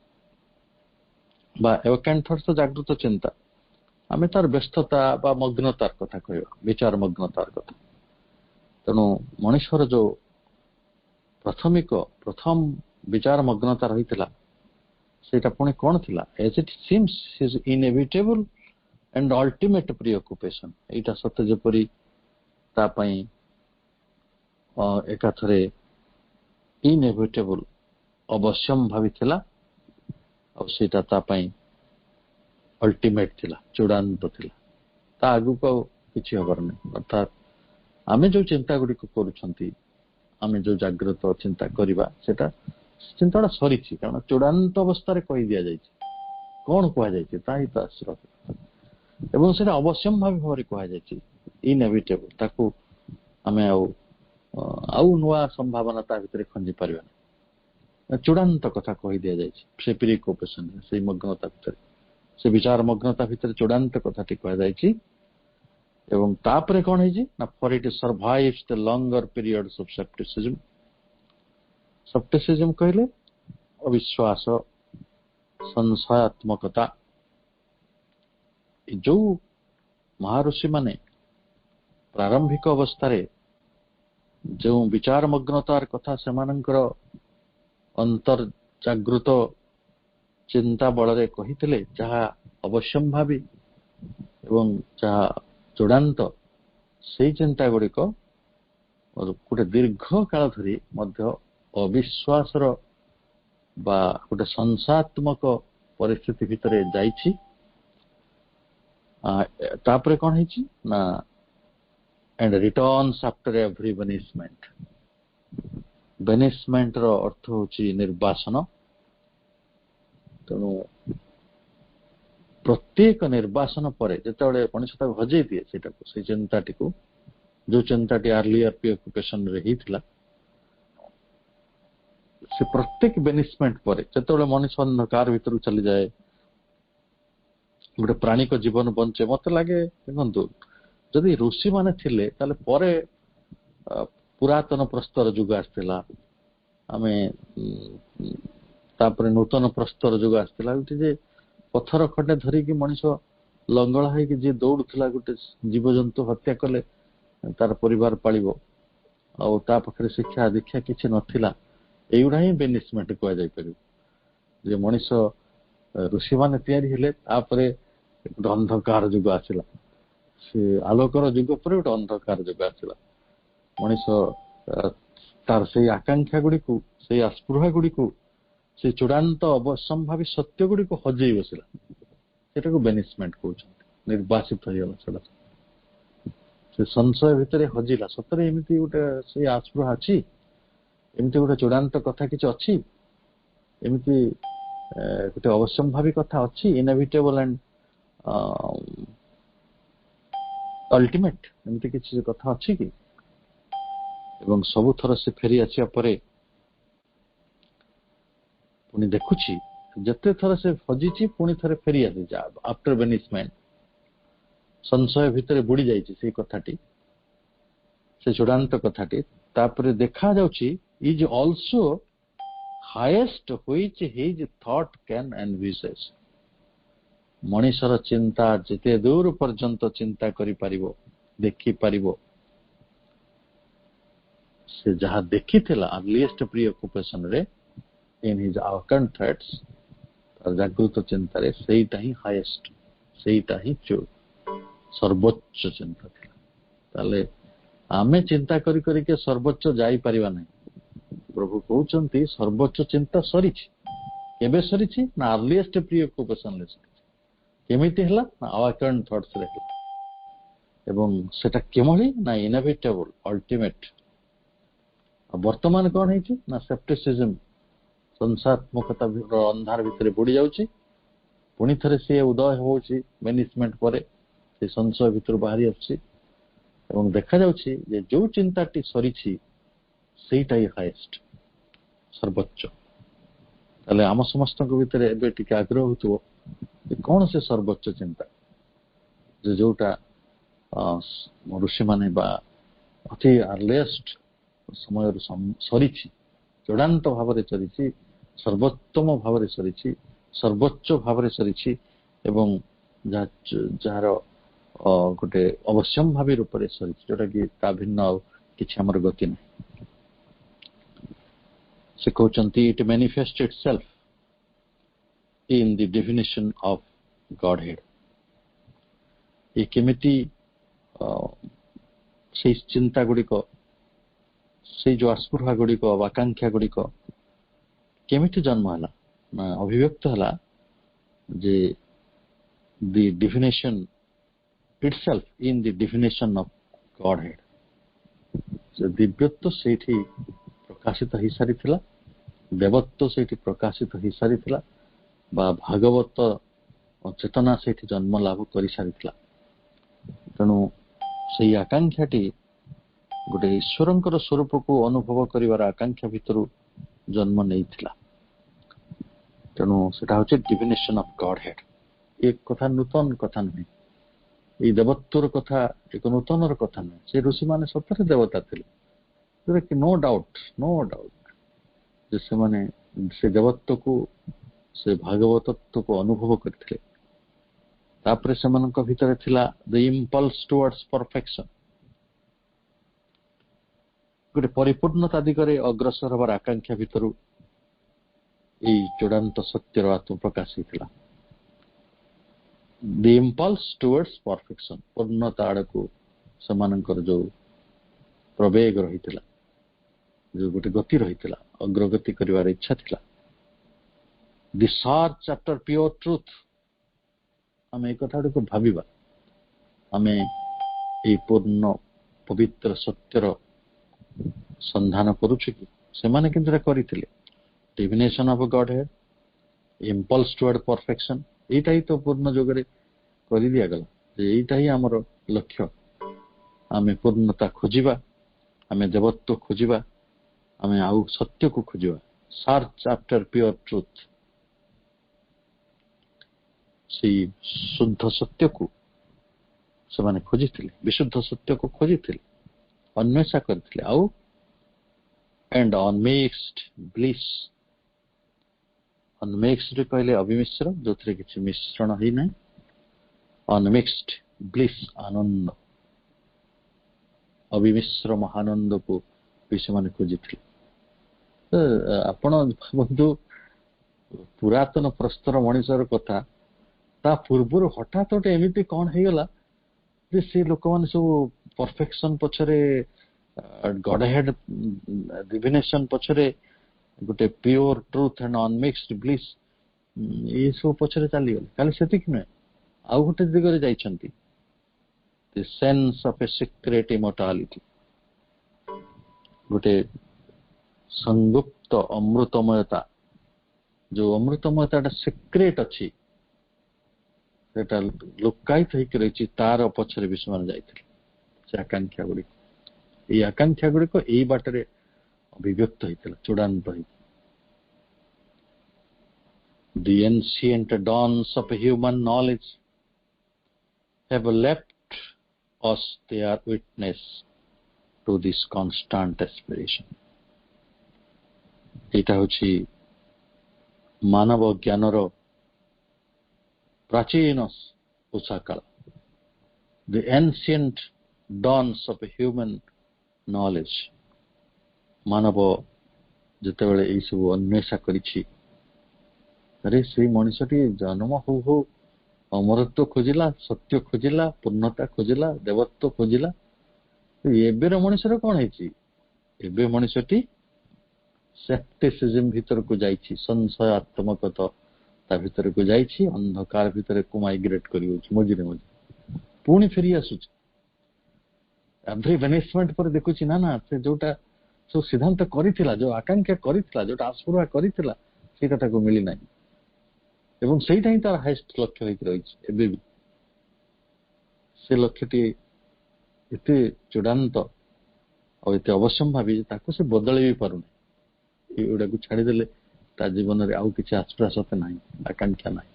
ବା awakened thoughts ତ ଜାଗୃତ ଚିନ୍ତା। ଆମେ ତାର ବ୍ୟସ୍ତତା ବା ମଗ୍ନତାର କଥା କହିବା, ବିଚାର ମଗ୍ନତାର କଥା। ତେଣୁ ମଣିଷର ଯୋଉ ପ୍ରଥମ ବିଚାର ମଗ୍ନତା ରହିଥିଲା, ସେଇଟା ପୁଣି କଣ ଥିଲା? as it seems his inevitable and ultimate preoccupation, ଏଇଟା ସତ୍ୟ ଯେପରି ତା ପାଇଁ ଏକାଥରେ inevitable, ଅବଶ୍ୟମ୍ଭାବୀ ଥିଲା, ଆଉ ସେଇଟା ତା ପାଇଁ ଅଲ୍ଟିମେଟ ଥିଲା, ଚୂଡାନ୍ତ ଥିଲା, ତା ଆଗକୁ ଆଉ କିଛି ହବାର ନାହିଁ। ଅର୍ଥାତ୍ ଆମେ ଯୋଉ ଚିନ୍ତା ଗୁଡିକ କରୁଛନ୍ତି, ଆମେ ଯୋଉ ଜାଗ୍ରତ ଚିନ୍ତା କରିବା ସେଟା ଚିନ୍ତାଟା ସରିଛି, କାରଣ ଚୂଡାନ୍ତ ଅବସ୍ଥାରେ କହି ଦିଆଯାଇଛି। କଣ କୁହାଯାଇଛି ତା ହିଁ ତ ଆସିବ, ଏବଂ ସେଇଟା ଅବଶ୍ୟମ୍ଭାବୀ ଭାବରେ କୁହାଯାଇଛି, ଇନ୍ଏଭିଟେବଲ। ତାକୁ ଆମେ ଆଉ ନୂଆ ସମ୍ଭାବନା ତା ଭିତରେ ଖଞ୍ଜି ପାରିବାନି। ଚୂଡାନ୍ତ କଥା କହି ଦିଆଯାଇଛି ସେ ପ୍ରିକୋପେସନ, ସେଇ ମଗ୍ନତା ଭିତରେ, ସେ ବିଚାର ମଗ୍ନତା ଭିତରେ ଚୂଡାନ୍ତ କଥାଟି କୁହାଯାଇଛି। ଏବଂ ତାପରେ କଣ ହେଇଛି ନା, ଫର ଇଟ୍ ସର୍ଭାଇଭ୍ସ ଦ ଲଙ୍ଗର ପିରିୟଡ୍ସ ଅଫ ସେପ୍ଟିସିଜମ। ସେପ୍ଟିସିଜମ କହିଲେ ଅବିଶ୍ୱାସ, ସଂଶୟାତ୍ମକତା। ଯୋଉ ମହାଋଷି ମାନେ ପ୍ରାରମ୍ଭିକ ଅବସ୍ଥାରେ ଯେଉଁ ବିଚାର ମଗ୍ନତାର କଥା ସେମାନଙ୍କର ଅନ୍ତର୍ଜାଗୃତ ଚିନ୍ତା ବଳରେ କହିଥିଲେ, ଯାହା ଅବଶ୍ୟମ୍ଭାବୀ ଏବଂ ଯାହା ଚୂଡାନ୍ତ, ସେଇ ଚିନ୍ତା ଗୁଡିକ ଗୋଟେ ଦୀର୍ଘ କାଳ ଧରି ମଧ୍ୟ ଅବିଶ୍ୱାସର ବା ଗୋଟେ ସଂଶୟାତ୍ମକ ପରିସ୍ଥିତି ଭିତରେ ଯାଇଛି। ତାପରେ କଣ ହେଇଛି ନା, and returns after every banishment. banishment ର ଅର୍ଥ ହଉଛି ନିର୍ବାସନ। ତେଣୁ ପ୍ରତ୍ୟେକ ନିର୍ବାସନ ପରେ ଯେତେବେଳେ ମଣିଷ ତାକୁ ହଜେଇ ଦିଏ ସେଇଟାକୁ, ସେଇ ଚିନ୍ତାଟିକୁ, ଯୋଉ ଚିନ୍ତାଟି ଆର୍ଲିୟର ପ୍ରିଅକୁପେସନରେ ହେଇଥିଲା, ସେ ପ୍ରତ୍ୟେକ ବେନିସମେଣ୍ଟ ପରେ ଯେତେବେଳେ ମଣିଷ ଅନ୍ଧକାର ଭିତରକୁ ଚାଲିଯାଏ, ଗୋଟେ ପ୍ରାଣୀକ ଜୀବନ ବଞ୍ଚେ। ମତେ ଲାଗେ, ଦେଖନ୍ତୁ, ଯଦି ଋଷି ମାନେ ଥିଲେ ତାହେଲେ ପରେ ପୁରାତନ ପ୍ରସ୍ତର ଯୁଗ ଆସିଥିଲା, ଆମେ ତାପରେ ନୂତନ ପ୍ରସ୍ତର ଯୁଗ ଆସିଥିଲା, ଯେ ପଥର ଖଣ୍ଡେ ଧରିକି ମଣିଷ ଲଙ୍ଗଳା ହେଇକି ଯିଏ ଦୌଡୁଥିଲା, ଗୋଟେ ଜୀବଜନ୍ତୁ ହତ୍ୟା କଲେ ତାର ପରିବାର ପାଳିବ, ଆଉ ତା ପାଖରେ ଶିକ୍ଷା ଦୀକ୍ଷା କିଛି ନଥିଲା। ଏଇଗୁଡା ହିଁ ବେନିସମେଣ୍ଟ କୁହାଯାଇ ପାରିବ। ଯେ ମଣିଷ ଋଷିମାନେ ତିଆରି ହେଲେ, ତାପରେ ଗୋଟେ ଅନ୍ଧକାର ଯୁଗ ଆସିଲା, ସେ ଆଲୋକର ଯୁଗ ପରେ ଗୋଟେ ଅନ୍ଧକାର ଯୁଗ ଆସିଲା। ମଣିଷ ତାର ସେଇ ଆକାଂକ୍ଷା ଗୁଡିକୁ, ସେଇ ଆସ୍ପୃହା ଗୁଡିକୁ, ସେଇ ଚୂଡାନ୍ତ ଅବଶ୍ୟମ୍ଭାବୀ ସତ୍ୟ ଗୁଡିକୁ ହଜେଇ ବସିଲା। ସେଟାକୁ ବେନିସମେଣ୍ଟ କହୁଛନ୍ତି, ନିର୍ବାସିତ ହେଇଗଲା। ସେଟା ସେ ସଂଶୟ ଭିତରେ ହଜିଲା। ସତରେ ଏମିତି ଗୋଟେ ସେଇ ଆସ୍ପୃହା ଅଛି, ଏମିତି ଗୋଟେ ଚୂଡାନ୍ତ କଥା କିଛି ଅଛି, ଏମିତି ଗୋଟେ ଅବଶ୍ୟମ୍ଭାବୀ କଥା ଅଛି, ଇନଏଭିଟେବଲ ଆଣ୍ଡ ଅଲ୍ଟିମେଟ, ଏମିତି କିଛି କଥା ଅଛି କି? ଏବଂ ସବୁଥର ସେ ଫେରି ଆସିବା ପରେ ପୁଣି ଦେଖୁଛି, ଯେତେ ଥର ସେ ହଜିଛି ପୁଣି ଥରେ ଫେରି ଆସିଛି ଆଫ୍ଟର ବେନିସମେଣ୍ଟ। ସଂଶୟ ଭିତରେ ବୁଡି ଯାଇଛି ସେଇ କଥାଟି, ସେ ଚୂଡାନ୍ତ କଥାଟି। ତାପରେ ଦେଖାଯାଉଛି, is also highest which his thought can envisage. ମଣିଷର ଚିନ୍ତା ଯେତେ ଦୂର ପର୍ଯ୍ୟନ୍ତ ଚିନ୍ତା କରିପାରିବ, ଦେଖିପାରିବ, ସେ ଯାହା ଦେଖିଥିଲା ଆର୍ଲିଏଷ୍ଟ ପ୍ରିଅକୁପେସନରେ, in his awakened thoughts, ଜାଗୃତ ଚିନ୍ତାରେ, ସେଇଟା ହିଁ ହାଏଷ୍ଟ, ସେଇଟା ହିଁ ସର୍ବୋଚ୍ଚ ଚିନ୍ତା ଥିଲା। ତାହେଲେ ଆମେ ଚିନ୍ତା କରି କରିକି ସର୍ବୋଚ୍ଚ ଯାଇପାରିବା ନାହିଁ। ପ୍ରଭୁ କହୁଛନ୍ତି ସର୍ବୋଚ୍ଚ ଚିନ୍ତା ସରିଛି। କେବେ ସରିଛି ନା, ଆର୍ଲିଏଷ୍ଟ ପ୍ରିଅକୁପେସନରେ ସରିଛି। କେମିତି ହେଲା ନା, awakened thoughts-ରେ ହେଲା। ଏବଂ ସେଟା କେଉଁଭଳି ନା, ଇନଏଭିଟେବଲ, ଅଲ୍ଟିମେଟ। ଆଉ ବର୍ତ୍ତମାନ କଣ ହେଇଛି ନା, ସେପ୍ଟିସିଜମ, ସଂଶୟାତ୍ମକତା ଅନ୍ଧାର ଭିତରେ ବୁଡି ଯାଉଛି। ପୁଣି ଥରେ ସିଏ ଉଦୟ ହଉଛି ବେନିସମେଣ୍ଟ ପରେ, ସେ ସଂଶୟ ଭିତରୁ ବାହାରି ଆସୁଛି ଏବଂ ଦେଖାଯାଉଛି ଯେ ଯୋଉ ଚିନ୍ତାଟି ସରିଛି ସେଇଟା ହିଁ ହାଏଷ୍ଟ, ସର୍ବୋଚ୍ଚ। ତାହେଲେ ଆମ ସମସ୍ତଙ୍କ ଭିତରେ ଏବେ ଟିକେ ଆଗ୍ରହ ହଉଥିବ ଯେ କଣ ସେ ସର୍ବୋଚ୍ଚ ଚିନ୍ତା, ଯେ ଯୋଉଟା ଋଷିମାନେ ବା ଅତି ଆର୍ଲିଏଷ୍ଟ ସମୟରୁ ସରିଛି, ଚୂଡାନ୍ତ ଭାବରେ ସରିଛି, ସର୍ବୋତ୍ତମ ଭାବରେ ସରିଛି, ସର୍ବୋଚ୍ଚ ଭାବରେ ସରିଛି, ଏବଂ ଯାହାର ଗୋଟେ ଅବଶ୍ୟମ୍ଭାବୀ ରୂପରେ ସରିଛି, ଯୋଉଟା କି ତା ଭିନ୍ନ ଆଉ କିଛି ଆମର ଗତି ନାହିଁ। ସେ କହୁଛନ୍ତି, it manifest itself in the definition of godhead. ଏ କେମିତି ସେଇ ଚିନ୍ତା ଗୁଡିକ, ସେଇ ଯୋଉ ଆସ୍ପୃହା ଗୁଡିକ, ଆକାଂକ୍ଷା ଗୁଡିକ କେମିତି ଜନ୍ମ ହେଲା ନା ଅଭିବ୍ୟକ୍ତ ହେଲା, ଯେ the definition itself in the definition of godhead. ଦିବ୍ୟତ୍ୱ ସେଇଠି ପ୍ରକାଶିତ ହେଇସାରିଥିଲା, ଦେବତ୍ୱ ସେଇଠି ପ୍ରକାଶିତ ହେଇସାରିଥିଲା, ବା ଭାଗବତ ଚେତନା ସେଇଠି ଜନ୍ମ ଲାଭ କରିସାରିଥିଲା। ତେଣୁ ସେଇ ଆକାଂକ୍ଷାଟି ଗୋଟେ ଈଶ୍ୱରଙ୍କର ସ୍ୱରୂପକୁ ଅନୁଭବ କରିବାର ଆକାଂକ୍ଷା ଭିତରୁ ଜନ୍ମ ନେଇଥିଲା। ତେଣୁ ସେଟା ହଉଛି ଡିଭିନେସନ ଅଫ ଗଡ୍ ହେଡ୍। ଏ କଥା ନୂତନ କଥା ନୁହେଁ, ଏଇ ଦେବତ୍ୱର କଥା ଏକ ନୂତନର କଥା ନୁହେଁ। ସେ ଋଷିମାନେ ସତରେ ଦେବତା ଥିଲେ, ନୋ ଡାଉଟ ଯେ ସେମାନେ ସେ ଦେବତ୍ୱକୁ, ସେ ଭାଗବତତ୍ୱକୁ ଅନୁଭବ କରିଥିଲେ। ତାପରେ ସେମାନଙ୍କ ଭିତରେ ଥିଲା ଦ ଇମ୍ପଲ୍ସ ଟୁୱାର୍ଡସ୍ ପରଫେକ୍ସନ, ଗୋଟେ ପରିପୂର୍ଣ୍ଣତା ଦିଗରେ ଅଗ୍ରସର ହେବାର ଆକାଂକ୍ଷା ଭିତରୁ ଏଇ ଚୂଡ଼ାନ୍ତ ସତ୍ୟର ଆତ୍ମପ୍ରକାଶ ହେଇଥିଲା। ଦି ଇମ୍ପଲ୍ସ ଟୁୱାର୍ଡସ୍ ପରଫେକ୍ସନ, ପୂର୍ଣ୍ଣତା ଆଡକୁ ସେମାନଙ୍କର ଯୋଉ ପ୍ରବେଗ ରହିଥିଲା, ଯୋଉ ଗୋଟେ ଗତି ରହିଥିଲା, ଅଗ୍ରଗତି କରିବାର ଇଚ୍ଛା ଥିଲା। ଦି ସର୍ଚ୍ଚ ଆଫ୍ଟର ପିଓର ଟ୍ରୁଥ, ଆମେ ଏଇ କଥା ଗୁଡ଼ିକୁ ଭାବିବା, ଆମେ ଏଇ ପୂର୍ଣ୍ଣ ପବିତ୍ର ସତ୍ୟର ସନ୍ଧାନ କରୁଛୁ କି? ସେମାନେ କିନ୍ତୁ ଏଟା କରିଥିଲେ। Divination of godhead, impulse toward perfection, ଏଇଟା ହିଁ ତ ପୂର୍ଣ୍ଣ ଯୋଗରେ କରିଦିଆଗଲା ଯେ ଏଇଟା ହିଁ ଆମର ଲକ୍ଷ୍ୟ। ଆମେ ପୂର୍ଣ୍ଣତା ଖୋଜିବା, ଆମେ ଦେବତ୍ୱ ଖୋଜିବା, ଆମେ ଆଉ ସତ୍ୟକୁ ଖୋଜିବା। ସର୍ଚ୍ଚ ଆଫ୍ଟର ପିଓର ଟ୍ରୁଥ, ସେଇ ଶୁଦ୍ଧ ସତ୍ୟକୁ ସେମାନେ ଖୋଜିଥିଲେ, ବିଶୁଦ୍ଧ ସତ୍ୟକୁ ଖୋଜିଥିଲେ, ଅନ୍ୱେଷା କରିଥିଲେ। ଆଉ and unmixed bliss, unmixed କହିଲେ ଅବିମିଶ୍ର, ଯୋଉଥିରେ କିଛି ମିଶ୍ରଣ ହେଇନାହିଁ। unmixed bliss, ଆନନ୍ଦ, ଅବିମିଶ୍ର ମହାନନ୍ଦକୁ ବି ସେମାନେ ଖୋଜିଥିଲେ। ଆପଣ ଭାବନ୍ତୁ, ପୁରାତନ ପ୍ରସ୍ତର ମଣିଷର କଥା, ତା ପୂର୍ବରୁ ହଠାତ୍ ଗୋଟେ ଏମିତି କଣ ହେଇଗଲା ଯେ ସେ ଲୋକମାନେ ସବୁ ପରଫେକ୍ସନ ପଛରେ, ଗଡ୍ ହେଡ୍ ଡିଭିନେସନ ପଛରେ, ଗୋଟେ ପିଓର ଟ୍ରୁଥ ଆଣ୍ଡ ଅନମିକ୍ସଡ ବ୍ଲିସ୍, ଏସବୁ ପଛରେ ଚାଲିଗଲେ। ଖାଲି ସେତିକି ନୁହେଁ, ଆଉ ଗୋଟେ ଦିଗରେ ଯାଇଛନ୍ତି, ଦି ସେନ୍ସ ଅଫ ଏ ସିକ୍ରେଟ ଇମର୍ଟାଲିଟି, ଗୋଟେ ସଂଗୁପ୍ତ ଅମୃତମୟତା, ଯୋଉ ଅମୃତମୟତାଟା ସିକ୍ରେଟ ଅଛି, ସେଟା ଲୁକାୟିତ ହେଇକି ରହିଛି, ତାର ପଛରେ ବି ସେମାନେ ଯାଇଥିଲେ। ସେ ଆକାଂକ୍ଷା ଗୁଡ଼ିକ, ଏଇ ଆକାଂକ୍ଷା ଗୁଡ଼ିକ ଏଇ ବାଟରେ ଅଭିବ୍ୟକ୍ତ ହେଇଥିଲା, ଚୂଡ଼ାନ୍ତ ହେଇଥିଲା। The ancient dawns of human knowledge have left us their witness to this constant aspiration. ଏଇଟା ହଉଛି ମାନବ ଜ୍ଞାନର ପ୍ରାଚୀନ ଉଷାକାଳ। The ancient dawns of human knowledge, ମାନବ ଯେତେବେଳେ ଏଇ ସବୁ ଅନ୍ୱେଷା କରିଛି, ଆରେ ସେଇ ମଣିଷଟି ଜନ୍ମ ହଉ ହଉ ଅମରତ୍ୱ ଖୋଜିଲା, ସତ୍ୟ ଖୋଜିଲା, ପୂର୍ଣ୍ଣତା ଖୋଜିଲା, ଦେବତ୍ୱ ଖୋଜିଲା। ଏବେର ମଣିଷର କଣ ହେଇଛି? ଏବେ ମଣିଷଟି ସେପ୍ଟିସିଜମ ଭିତରକୁ ଯାଇଛି, ସଂଶୟାତ୍ମକତା ତା ଭିତରକୁ ଯାଇଛି, ଅନ୍ଧକାର ଭିତରକୁ ମାଇଗ୍ରେଟ କରିଯାଉଛି, ମଝିରେ ମଝିରେ ପୁଣି ଫେରି ଆସୁଛି। ଏଭ୍ରି ଭେନିସମେଣ୍ଟ ପରେ ଦେଖୁଛି ନା ନା, ସେ ଯୋଉଟା ସବୁ ସିଦ୍ଧାନ୍ତ କରିଥିଲା, ଯୋଉ ଆକାଂକ୍ଷା କରିଥିଲା, ଯୋଉଟା ଆସ୍ପୃହା କରିଥିଲା, ସେଇଟା ତାକୁ ମିଳିନାହିଁ। ଏବଂ ସେଇଟା ହିଁ ତାର ହାଇଏଷ୍ଟ ଲକ୍ଷ୍ୟ ହେଇକି ରହିଛି। ଏବେ ବି ସେ ଲକ୍ଷ୍ୟଟି ଏତେ ଚୂଡ଼ାନ୍ତ ଆଉ ଏତେ ଅବଶ୍ୟମ୍ଭାବୀ ଯେ ତାକୁ ସେ ବଦଳେଇ ବି ପାରୁନି। ଏଗୁଡାକୁ ଛାଡିଦେଲେ ତା ଜୀବନରେ ଆଉ କିଛି ଆସ୍ପୃହାସତା ନାହିଁ, ଆକାଂକ୍ଷା ନାହିଁ।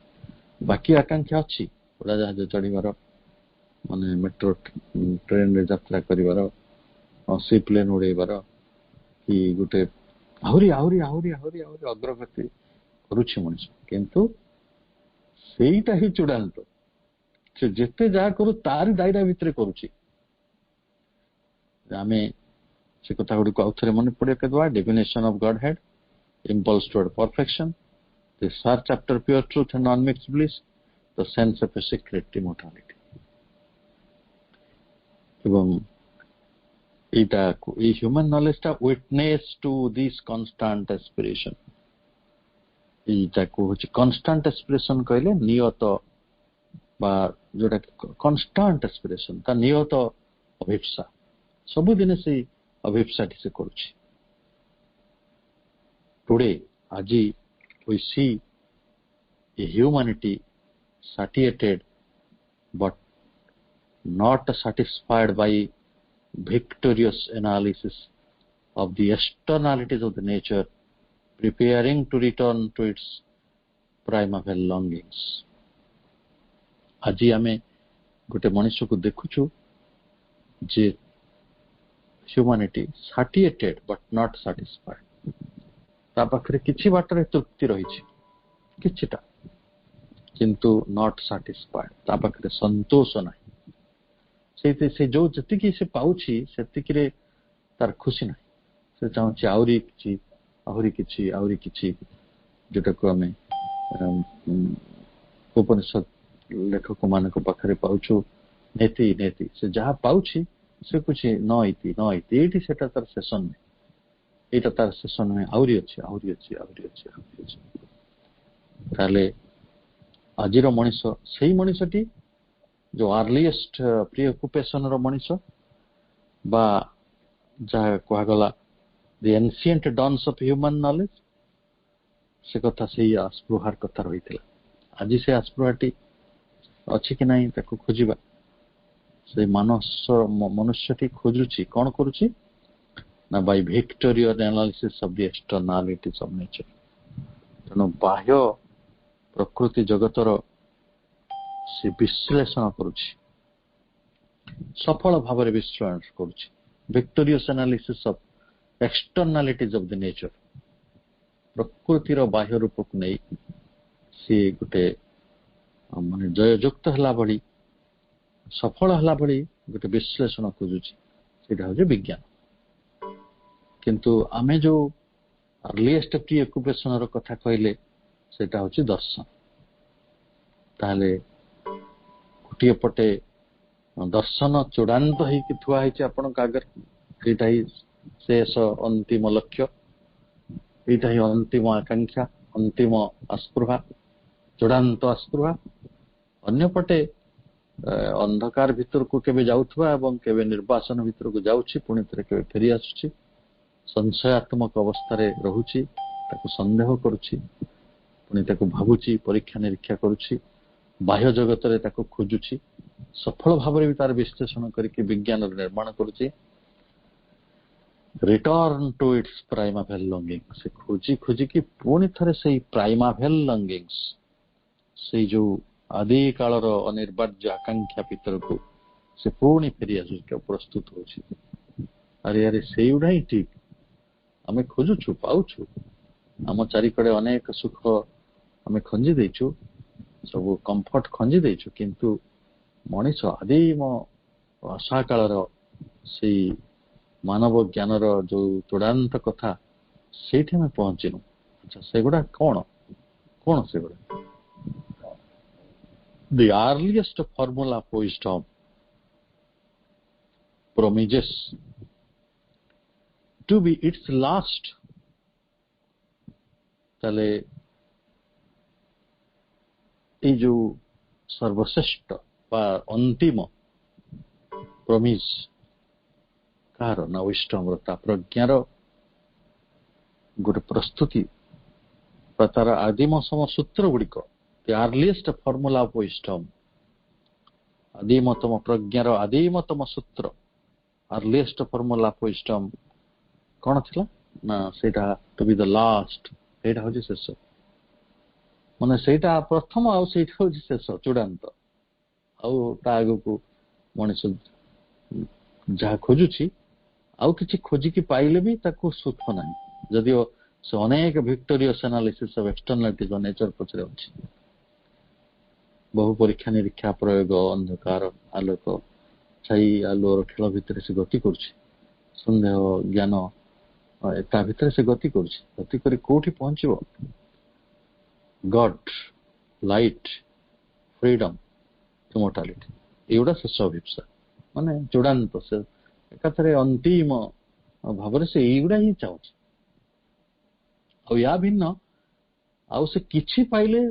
ବାକି ଆକାଂକ୍ଷା ଅଛି, ଉଡାଜାହାଜ ଚଢିବାର, ମାନେ ମେଟ୍ରୋ ଟ୍ରେନରେ ଯାତ୍ରା କରିବାର, ସି ପ୍ଲେନ ଉଡେଇବାର, କି ଗୋଟେ ଆହୁରି ଆହୁରି ଆହୁରି ଆହୁରି ଆହୁରି ଅଗ୍ରଗତି କରୁଛି ମଣିଷ। କିନ୍ତୁ ସେଇଟା ହିଁ ଚୂଡାନ୍ତ। ସେ ଯେତେ ଯାହା କରୁ ତାରି ଦାୟରା ଭିତରେ କରୁଛି। ଆମେ ସେ କଥା ଗୁଡ଼ିକୁ ଆଉ ଥରେ ମନେ ପକେଇଦେବା। Divination of godhead, impulse toward perfection, the search after pure truth and unmixed bliss, the sense of a secret immortality. ଏବଂ ଏଇଟା ଏଇ ହ୍ୟୁମାନ ନଲେଜଟା witness to this constant aspiration. ଏଇଟାକୁ ହଉଛି କନଷ୍ଟାଣ୍ଟ ଆସ୍ପିରେସନ କହିଲେ ନିୟତ, ବା ଯୋଉଟା କନଷ୍ଟାଣ୍ଟ ଆସ୍ପିରେସନ, ତା ନିୟତ ଅଭିପ୍ସା, ସବୁଦିନେ ସେଇ अभिप्साटी से करुछि। Today, Aji, we see a humanity satiated but not satisfied by victorious analysis of the externalities of the nature, preparing to return to its primeval longings. Aji ame gote manisha ko dekhuchu je humanity satiated but not satisfied. ता पाखरे किछि बाटरे तृप्ति रहिछि किछिटा किंतु not satisfied ता पाखरे संतोष नाही से जो जतिकि से पाउछि सेतिकि रे तार खुशी नाही से चाहछि आहुरी किछि जेटा को हमें उपनिषद लेखक मानक पाखरे पाउछु नेति से जहा पाउछि से कुछ न इति एठी सेटा तार सेशन नहीं एटा तार सेशन में आहुरी अछि ताले आजिर मनीष सेही मनीषटी जो अर्लीएस्ट प्री ऑक्युपेशन रो मनीष बा जहा कहा गला the ancient dawns of human knowledge से कथा सेही अस्पृहार कथा रहितला आज से अस्पृहाटी अछि कि नाही ताको खोजिबा से मानस मनुष्यटी खोजुची कोन करूची ना bye victorious analysis of the externalities of nature तेणु बाह्य प्रकृति जगतर से विश्लेषण करुछि सफल भाव विश्लेषण करुछि victorious analysis of externalities of the nature प्रकृति रो बाह्य रूप को नै से गुटे माने जययुक्त हला बडी सफल हला बडी गुटे विश्लेषण खोजुछि सेटा हो विज्ञान किंतु आमे जो अर्लीएस्ट प्री ऑक्युपेशन रो कथा कहले सेटा होची दर्शन ताले कुटिए पटे दर्शन चूड़ांत है कि थुआ है आपण कागर एटा ही शेष अंतिम लक्ष्य एटा ही अंतिम आकांक्षा अंतिम अस्पृहा चूड़ांत अस्पृहा अन्य पटे अंधकार भीतर को केबे जाउथवा एवं केबे निर्वासन भीतर को जाउछि पुणी थरे केबे फेरी आसुछि संशयात्मक अवस्था रे रहुछि ताको संदेह करूछि पुणी ताको भाबुछि परीक्षा निरीक्षा करूछि बाह्य जगत रे ताको खोजुछि सफल भाव रे तार विश्लेषण करके विज्ञान निर्माण करूछि रिटर्न टू इट्स प्राइमावेल लॉन्गिंग से खोजी कि पुणी थरे सेही प्राइमावेल लॉन्गिंग्स से जो आदि कालर अनिर्वाज्य आकांक्षा भीतर को से पुणी फेरी आसुछि प्रस्तुत होछि अरे सेही उडा ही ठीक आमे खोजुछु पाउछु आम चारिकड़े अनेक सुख आमे खंजी देछु सब कंफर्ट खंजी देछु किंतु मनीष आदिम आशा कालर से मानव ज्ञानर जो चूड़ांत कथा सेठी में पहुंचिनु अच्छा सेगुडा कौन सेगुडा the earliest formula of wisdom promises to be its last ताले ये जो सर्वश्रेष्ठ बा अंतिम प्रमिज कार ना विष्टमृता प्रज्ञार गोटे प्रस्तुति तार आदिम सम सूत्र गुड़िक the earliest formula of wisdom आदिमतम प्रज्ञार आदिमतम सूत्र earliest formula of wisdom कौन थिला ना सेटा to be the last सेटा होजी शेष माने सेटा प्रथम आ सेटा होजी शेष चूड़ांत आउ ता आगु को मनुष्य जहा खोजुछि आउ किछि खोजी कि पाइले भी ताको सुख नाही जदियो से अनेक victorious analysis of externalities of nature पछरे अछि बहु परीक्षा निरीक्षा प्रयोग अंधकार आलोक छाई आलोर खेल भितर से गति करुछि संदेह ज्ञान ता भितर से गति करुछि गति करी कोठी पहुंचबो गॉड लाइट फ्रीडम इमोर्टालिटी एउडा शेष अभिप्सा माने चूड़ांत से एकाथरे अंतिम भाव से एउडा ही चाहूछि आ या भिन्न आ से किछि पाइले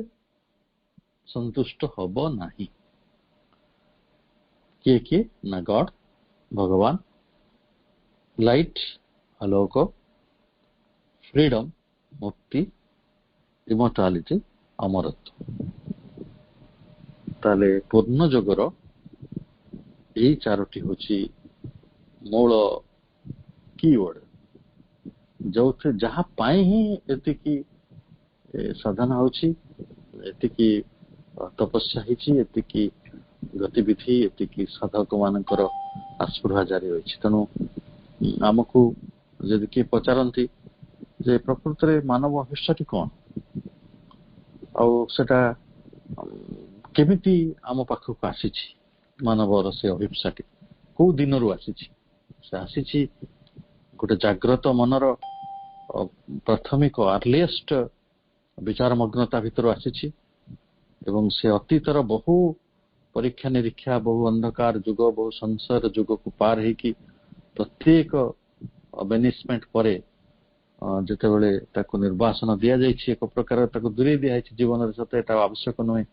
संतुष्ट हब नाही किए ना गॉड भगवान ଲାଇଟ୍ ଆଲୋକ, ଫ୍ରିଡମ୍ ମୁକ୍ତି, ଇମର୍ଟାଲିଟି ଅମରତ୍ୱ। ତାହେଲେ ପୂର୍ଣ୍ଣ ଯୋଗର ଏଇ ଚାରୋଟି ହଉଛି ମୂଳ କିୱାର୍ଡ, ଯୋଉଥିରେ ଯାହା ପାଇଁ ହିଁ ଏତିକି ସାଧନା ହଉଛି, ଏତିକି ତପସ୍ୟା ହେଇଛି, ଏତିକି ଗତିବିଧି, ଏତିକି ସାଧକ ମାନଙ୍କର ଆସ୍ପୃହା ଜାରି ରହିଛି। ତେଣୁ ଆମକୁ ଯଦି କିଏ ପଚାରନ୍ତି ଯେ ପ୍ରକୃତରେ ମାନବ ଅଭିଷ୍ଟାଟି କଣ, ଆଉ ସେଟା କେମିତି ଆମ ପାଖକୁ ଆସିଛି, ମାନବର ସେ ଅଭିପ୍ସାଟି କୋଉ ଦିନରୁ ଆସିଛି? ସେ ଆସିଛି ଗୋଟେ ଜାଗ୍ରତ ମନର ପ୍ରାଥମିକ ଆର୍ଲିଏଷ୍ଟ ବିଚାର ମଗ୍ନତା ଭିତରୁ ଆସିଛି, ଏବଂ ସେ ଅତୀତର ବହୁ ପରୀକ୍ଷା ନିରୀକ୍ଷା, ବହୁ ଅନ୍ଧକାର ଯୁଗ, ବହୁ ସଂଶୟର ଯୁଗକୁ ପାର ହେଇକି ପ୍ରତ୍ୟେକ ବେନିସମେଣ୍ଟ ପରେ ଯେତେବେଳେ ତାକୁ ନିର୍ବାସନ ଦିଆଯାଇଛି, ଏକ ପ୍ରକାର ତାକୁ ଦୂରେଇ ଦିଆଯାଇଛି ଜୀବନରେ, ସତେ ଏଟା ଆବଶ୍ୟକ ନୁହେଁ,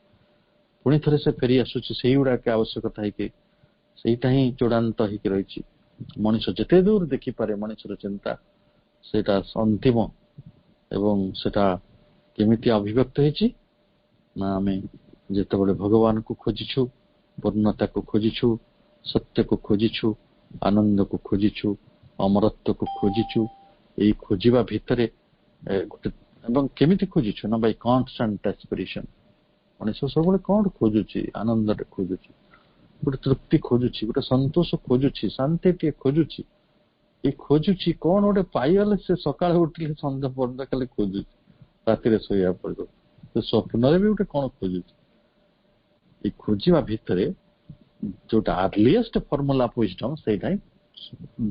ପୁଣି ଥରେ ସେ ଫେରି ଆସୁଛି ସେଇଗୁଡାକ ଆବଶ୍ୟକତା ହେଇକି, ସେଇଟା ହିଁ ଚୂଡାନ୍ତ ହେଇକି ରହିଛି। ମଣିଷ ଯେତେ ଦୂର ଦେଖିପାରେ ମଣିଷର ଚିନ୍ତା ସେଇଟା ଅନ୍ତିମ, ଏବଂ ସେଟା କେମିତି ଅଭିବ୍ୟକ୍ତ ହେଇଛି ନା ଆମେ ଯେତେବେଳେ ଭଗବାନକୁ ଖୋଜିଛୁ, ପୂର୍ଣ୍ଣତାକୁ ଖୋଜିଛୁ, ସତ୍ୟକୁ ଖୋଜିଛୁ, ଆନନ୍ଦକୁ ଖୋଜିଛୁ, ଅମରତ୍ୱକୁ ଖୋଜିଛୁ, ଏଇ ଖୋଜିବା ଭିତରେ ଗୋଟେ, ଏବଂ କେମିତି ଖୋଜିଛୁ ନା ବାଇ କନଷ୍ଟାଣ୍ଟ ଆସ୍ପିରେସନ। ମଣିଷ ସବୁବେଳେ କଣ ଖୋଜୁଛି? ଆନନ୍ଦରେ ଖୋଜୁଛି, ଗୋଟେ ତୃପ୍ତି ଖୋଜୁଛି, ଗୋଟେ ସନ୍ତୋଷ ଖୋଜୁଛି, ଶାନ୍ତି ଟିକେ ଖୋଜୁଛି। ଏଇ ଖୋଜୁଛି କଣ ଗୋଟେ ପାଇଗଲେ ସେ ସକାଳେ ଉଠିଲେ ସନ୍ଧ୍ୟା ପର୍ଯ୍ୟନ୍ତ ଖାଲି ଖୋଜୁଛି, ରାତିରେ ଶୋଇବା ପର୍ଯ୍ୟନ୍ତ ସେ ସ୍ୱପ୍ନରେ ବି ଗୋଟେ କଣ ଖୋଜୁଛି। ଏଇ ଖୋଜିବା ଭିତରେ ଯୋଉଟା ଆର୍ଲିଏଷ୍ଟ ଫର୍ମୁଲା ଅଫ ୱିଜଡମ, ସେଇଟା ହିଁ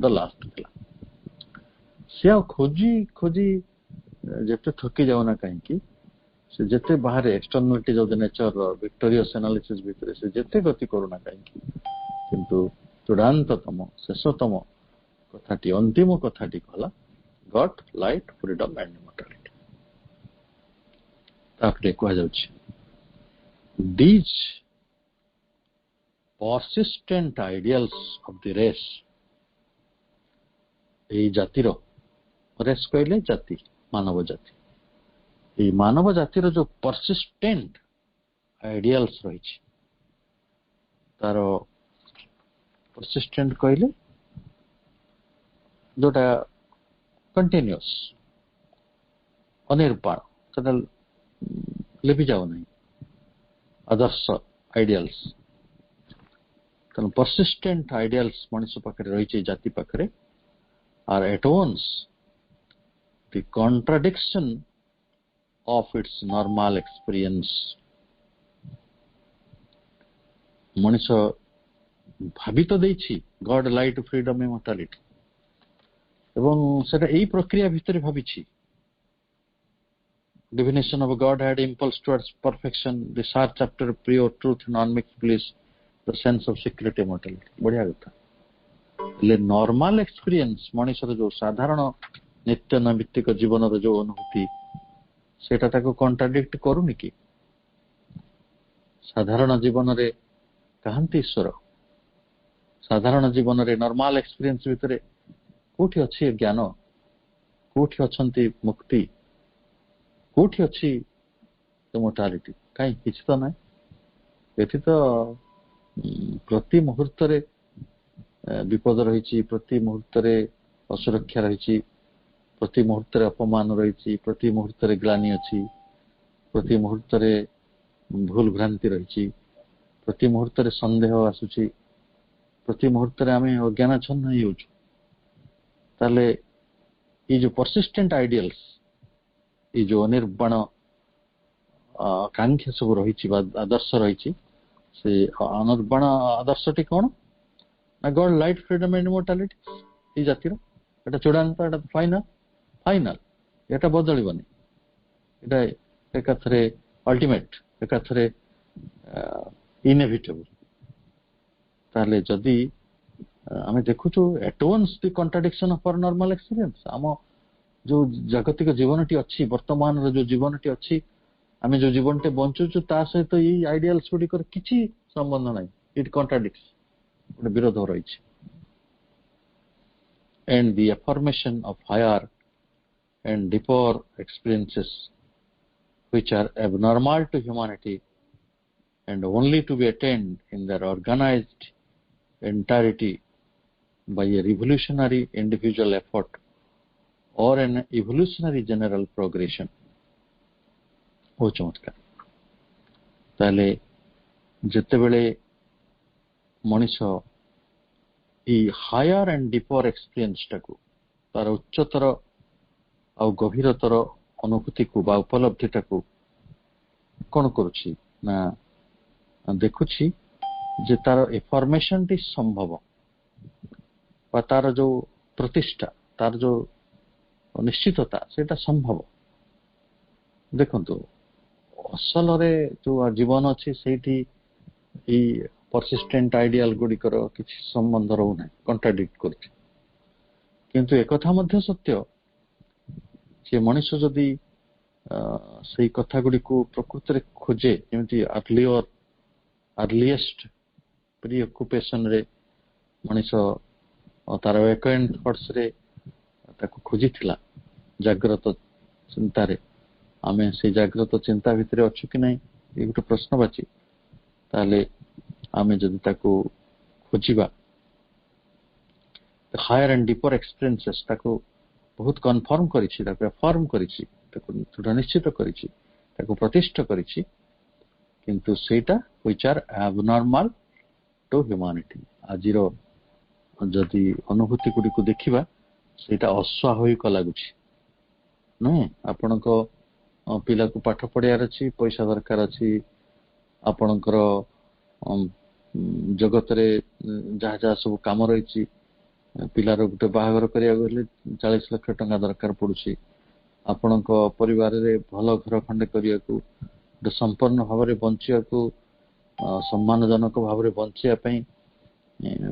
ଦ ଲାଷ୍ଟ ଥିଲା। ସେ ଆଉ ଖୋଜି ଖୋଜି ଯେତେ ଥକି ଯାଉନା କାହିଁକି, ସେ ଯେତେ ବାହାରେ ଏକ୍ସଟର୍ନାଲିଟି ଯଦି ନେଚର ଭିକ୍ଟୋରିୟସ୍ ଆନାଲିସିସ୍ ଭିତରେ ସେ ଯେତେ ଗତି କରୁନା କାହିଁକି, କିନ୍ତୁ ଚୂଡାନ୍ତତମ ଶେଷତମ କଥାଟି, ଅନ୍ତିମ କଥାଟି ହେଲା ଗଡ୍, ଲାଇଟ୍, ଫ୍ରିଡମ୍ ଆଣ୍ଡ ଇମର୍ଟାଲିଟି। ତାପରେ କୁହାଯାଉଛି these persistent ideals of the race, ଏଇ ଜାତିର, ରେସ୍ କହିଲେ ଜାତି, ମାନବ ଜାତି, ଏଇ ମାନବ ଜାତିର ଯୋଉ ପରସିଷ୍ଟେଣ୍ଟ ଆଇଡିଆଲ୍ସ ରହିଛି, ତାର ପରସିଷ୍ଟେଣ୍ଟ କହିଲେ ଯୋଉଟା କଣ୍ଟିନ୍ୟୁଅସ୍, ଅନିର୍ବାଣ, ସେଟା ଲିଭି ଯାଉନାହିଁ, ଆଦର୍ଶ ଆଇଡିଆଲ୍ସ। ତେଣୁ ପରସିଷ୍ଟେଣ୍ଟ ଆଇଡିଆଲ୍ସ ମଣିଷ ପାଖରେ ରହିଛି, ଜାତି ପାଖରେ, are at once the contradiction of its normal experience। ମଣିଷ ଭାବି ତ ଦେଇଛି ଗଡ୍, ଲାଇଟ୍, ଫ୍ରିଡମ୍, ଇମର୍ଟାଲିଟି, ଏବଂ ସେଟା ଏଇ ପ୍ରକ୍ରିୟା ଭିତରେ ଭାବିଛି। Definition of Godhead, impulse towards perfection, the search after pure truth, non-mixed bliss, the sense of secret immortality। ବଢିଆ କଥା। ହେଲେ ନର୍ମାଲ ଏକ୍ସପିରିଏନ୍ସ, ମଣିଷର ଯୋଉ ସାଧାରଣ ନିତ୍ୟ ନୈମିତ୍ତିକ ଜୀବନର ଯୋଉ ଅନୁଭୂତି, ସେଇଟା ତାକୁ କଣ୍ଟ୍ରାଡିକ୍ଟ କରୁନି କି? ସାଧାରଣ ଜୀବନରେ କାହାନ୍ତି ଈଶ୍ୱର? ସାଧାରଣ ଜୀବନରେ ନର୍ମାଲ ଏକ୍ସପିରିଏନ୍ସ ଭିତରେ କୋଉଠି ଅଛି ଜ୍ଞାନ? କୋଉଠି ଅଛନ୍ତି ମୁକ୍ତି? କୋଉଠି ଅଛି ଇମର୍ଟାଲିଟି? କାହିଁ କିଛି ତ ନାହିଁ। ଏଠି ତ ପ୍ରତି ମୁହୂର୍ତ୍ତରେ ବିପଦ ରହିଛି, ପ୍ରତି ମୁହୂର୍ତ୍ତରେ ଅସୁରକ୍ଷା ରହିଛି, ପ୍ରତି ମୁହୂର୍ତ୍ତରେ ଅପମାନ ରହିଛି, ପ୍ରତି ମୁହୂର୍ତ୍ତରେ ଗ୍ଲାନି ଅଛି, ପ୍ରତି ମୁହୂର୍ତ୍ତରେ ଭୁଲ ଭ୍ରାନ୍ତି ରହିଛି, ପ୍ରତି ମୁହୂର୍ତ୍ତରେ ସନ୍ଦେହ ଆସୁଛି, ପ୍ରତି ମୁହୂର୍ତ୍ତରେ ଆମେ ଅଜ୍ଞାନାଚ୍ଛନ୍ନ ହେଇଯାଉଛୁ। ତାହେଲେ ଏଇ ଯୋଉ ପରସିଷ୍ଟେଣ୍ଟ ଆଇଡିଆଲ୍ସ, ଏଇ ଯୋଉ ଅନିର୍ବାଣ କାଂକ୍ଷା ସବୁ ରହିଛି ବା ଆଦର୍ଶ ରହିଛି, ସେ ଅନିର୍ବାଣ ଆଦର୍ଶଟି କଣ ନା ଗଡ୍, ଲାଇଟ୍, ଫ୍ରିଡମ୍ ଆଣ୍ଡ ଇମର୍ଟାଲିଟି। ଏଇ ଜାତିର ଏଟା ଚୂଡାନ୍ତ, ଏଟା ଫାଇନାଲ, ଏଟା ବଦଳିବନି, ଏଟା ଏକାଥରେ ଅଲ୍ଟିମେଟ, ଏକାଥରେ ଇନେଭିଟେବଲ। ତାହେଲେ ଯଦି ଆମେ ଦେଖୁଛୁ at once the contradiction of our normal experience, ଆମ ଯୋଉ ଜାଗତିକ ଜୀବନଟି ଅଛି, ବର୍ତ୍ତମାନର ଯୋଉ ଜୀବନଟି ଅଛି, ଆମେ ଯୋଉ ଜୀବନଟେ ବଞ୍ଚୁଛୁ, ତା ସହିତ ଏଇ ଆଇଡିଆଲ୍ସ ଗୁଡିକର କିଛି ସମ୍ବନ୍ଧ ନାହିଁ। ଇଟ୍ କଣ୍ଟ୍ରାଡିକ୍ଟସ୍, ଗୋଟେ ବିରୋଧ ରହିଛି। and the affirmation of higher and deeper experiences which are abnormal to humanity and only to be attained in their organized entirety by a revolutionary individual effort or an evolutionary general progression. ओ चमत्कार ताले जेतेबेले मनीष higher and deeper experience टाकू तार उच्चतर आ गभीरतर अनुभूति को बा उपलब्धि टाकू कौन करुछि ना देखुछि जे तार इनफॉरमेशन टी संभव बा तार जो प्रतिष्ठा तार जो निश्चितता सेटा संभव देखंतु असल रे जो जीवन अच्छी से परसिस्टेंट आइडियल गुड़िकर किसी संबंध रहूना कंट्राडिक्ट कर किंतु एक कथा मध्य सत्य से मनुष्य जदि से कथा गुड़ी को प्रकृति रे खोजे जेमती अर्लीएस्ट प्री ऑक्युपेशन रे मनुष्य तार वेकेंट थॉट्स रे ताको खोजी थिला जागृत चिंता रे आमे से जागृत चिंता भितर अच्छु कि नहीं ये गोटे प्रश्नवाची ताले आमे जदि ताको खोजिबा हायर एंड डीपर एक्सपीरियंसेस ताको बहुत कन्फर्म करिछि ताको अफर्म करिछि ताको दृढ़ निश्चित करिछि ताको प्रतिष्ठा करिछि किंतु सेटा which are abnormal to humanity आजिरो जदि अनुभूति गुडी को देखिबा सेटा अस्वाभाविक लागुछि नै आपनको पिला को पाठ पढ़ियार अच्छी पैसा दरकार अच्छी आपणकर जगत रे जहाँ जहाँ सब काम रही पिलार गोटे बाहागर करिया गले 40 लाख टंका दरकार पड़ुछि आपण परिवार रे भल घर खंडे करिया को संपूर्ण भाव में बंचिया को सम्मानजनक भाव में बंचिया पई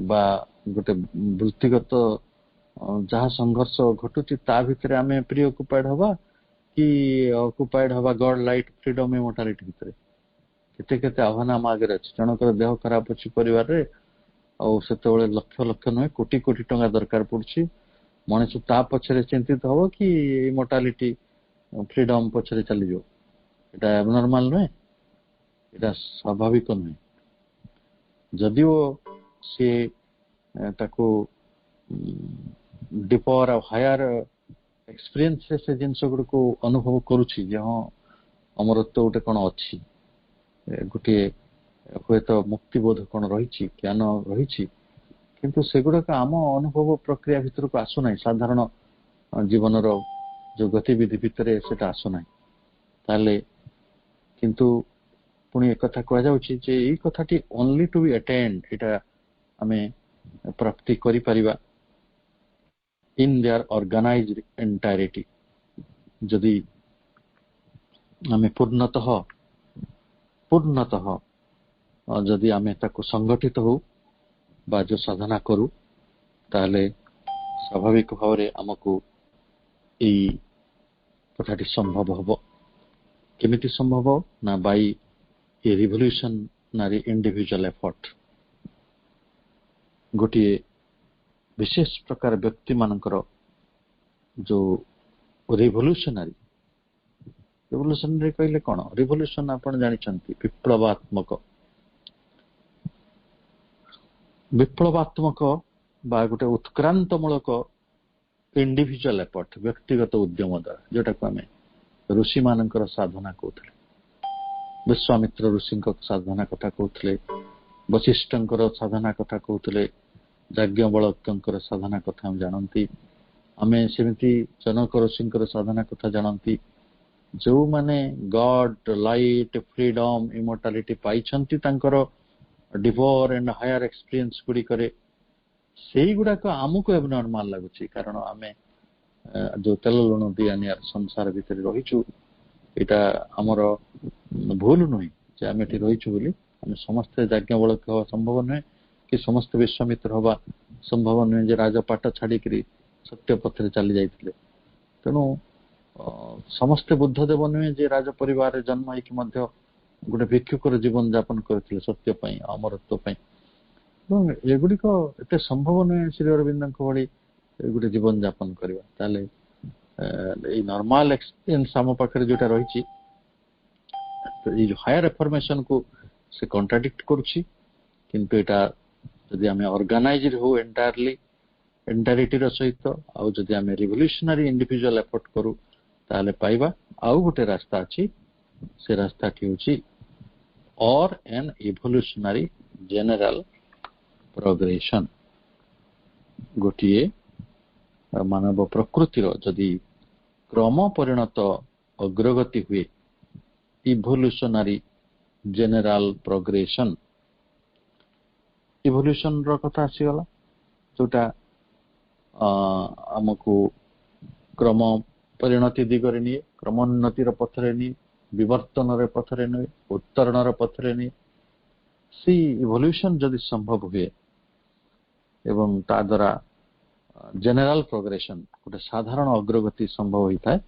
बा गोटे वृत्तिगत जहाँ संघर्ष घटुछि ता भितर आमे प्री ऑक्युपाइड हवा कि ऑक्युपाइड हवा गॉड लाइट फ्रीडम इमोर्टालिटी भितर केते केते आह्वान आम आगे अच्छे जनकर देह खराब अच्छी परिवार रे और सेते लक्ष लक्ष नुहे कोटी कोटी टंका दरकार पड़ुछि मनुष्य ता पछरे चिंतित हबो कि इमोर्टालिटी फ्रीडम पछरे चली जो एटा एबनॉर्मल नुहे एटा स्वाभाविक नुहे जदिओ से ताको डीपर और हायर एक्सपीरियंस से जिनस गुड़ को अनुभव करुछि जे हां अमरत्व गोटे कौन अच्छी गोटे हुए तो मुक्तिबोध कौन रही ज्ञान रही किंतु सेगुड़ाक आम अनुभव प्रक्रिया भितर को आसुना साधारण जीवन जो गतिविधि भितर से आसुना ताले किंतु पुणी एक कथा कह जाउछि जे ई कथाटी ओनली टू बी अटेन्ड एटा आमे प्राप्ति करि परिबा in their organized entirety जदि आमे पूर्णतः जदि आमे ताको संगठित हो बा जो साधना करू ताले स्वाभाविक भाव रे हमको ई कथाटी संभव हबो केमिति संभव ना by A revolutionary individual effort गोटे विशेष प्रकार व्यक्ति मानकर जो रिवोल्यूशनरी कहले कौन रिवोल्यूशन आपण जानिछंती विप्लवात्मक बा गोटे उत्क्रांतमूलक इंडिविजुअल एफर्ट व्यक्तिगत उद्यम द्वारा जोटा को आमे ऋषि मानकर साधना कहते विश्वामित्र ऋषि साधना कथा कहते वशिष्ठंकर साधना कथा कहते याज्ञवल्क्यंकर साधना कथा हम जानती आमे सेमिति जनक ऋषिंकर साधना कथा जानती जो माने गॉड लाइट फ्रीडम इमोर्टालिटी पाइछंती तांकर डिवर एंड हायर एक्सपीरियंस गुडी करे सेही गुडा को आमुको एबनॉर्मल लागुची कारण आमे जो तेल लुण दियानियार संसार भितर रहिछु एटा हमर भूल नुही जे आमे एठी रहिछु बोली आमे समस्त याज्ञवल्क्य हवा संभव नुहे कि समस्त विश्वामित्र हवा संभव नुहे जे राजा पाट छाड़ी करी सत्य पथरे चली जाइथिले तेणु समस्त बुद्ध देव नुहे जे राज परिवार जन्म होइकि मध्य गोटे भिक्षुकर जीवन यापन करथिले सत्य पई अमरत्व पई एगुड़ी को एते संभव नुहे श्री अरविंद भली ଗୋଟେ ଜୀବନ ଯାପନ କରିବା ତାହେଲେ ଏଇ ନର୍ମାଲ ଏକ୍ସପିରିଏନ୍ସ ଆମ ପାଖରେ ଯୋଉଟା ରହିଛି ଏଇ ଯୋଉ ହାୟର ରେଫର୍ମେସନ କୁ ସେ କଣ୍ଟ୍ରାଡିକ୍ଟ କରୁଛି। କିନ୍ତୁ ଏଇଟା ଯଦି ଆମେ ଅର୍ଗାନାଇଜ୍ଡ ହଉ ଏଣ୍ଟାରିଟିର ସହିତ ଆଉ ଯଦି ଆମେ ରିଭଲ୍ୟୁସନାରୀ ଇଣ୍ଡିଭିଜୁଆଲ ଏଫର୍ଟ କରୁ ତାହେଲେ ପାଇବା। ଆଉ ଗୋଟେ ରାସ୍ତା ଅଛି, ସେ ରାସ୍ତାଟି ହେଉଛି or an evolutionary general progression। ଗୋଟିଏ ମାନବ ପ୍ରକୃତିର ଯଦି କ୍ରମ ପରିଣତ ଅଗ୍ରଗତି ହୁଏ, ଇଭଲ୍ୟୁସନାରୀ ଜେନେରାଲ ପ୍ରୋଗ୍ରେସନ। ଇଭଲ୍ୟୁସନ ର କଥା ଆସିଗଲା, ଯୋଉଟା ଆମକୁ କ୍ରମ ପରିଣତି ଦିଗରେ ନିଏ, କ୍ରମୋନ୍ନତିର ପଥରେ ନିଏ, ବିବର୍ତ୍ତନର ପଥରେ ନିଏ, ଉତ୍ତରଣର ପଥରେ ନିଏ। ସେଇ ଇଭଲ୍ୟୁସନ ଯଦି ସମ୍ଭବ ହୁଏ ଏବଂ ତା ଦ୍ୱାରା ଜେନେରାଲ ପ୍ରୋଗ୍ରେସନ ଗୋଟେ ସାଧାରଣ ଅଗ୍ରଗତି ସମ୍ଭବ ହୋଇଥାଏ,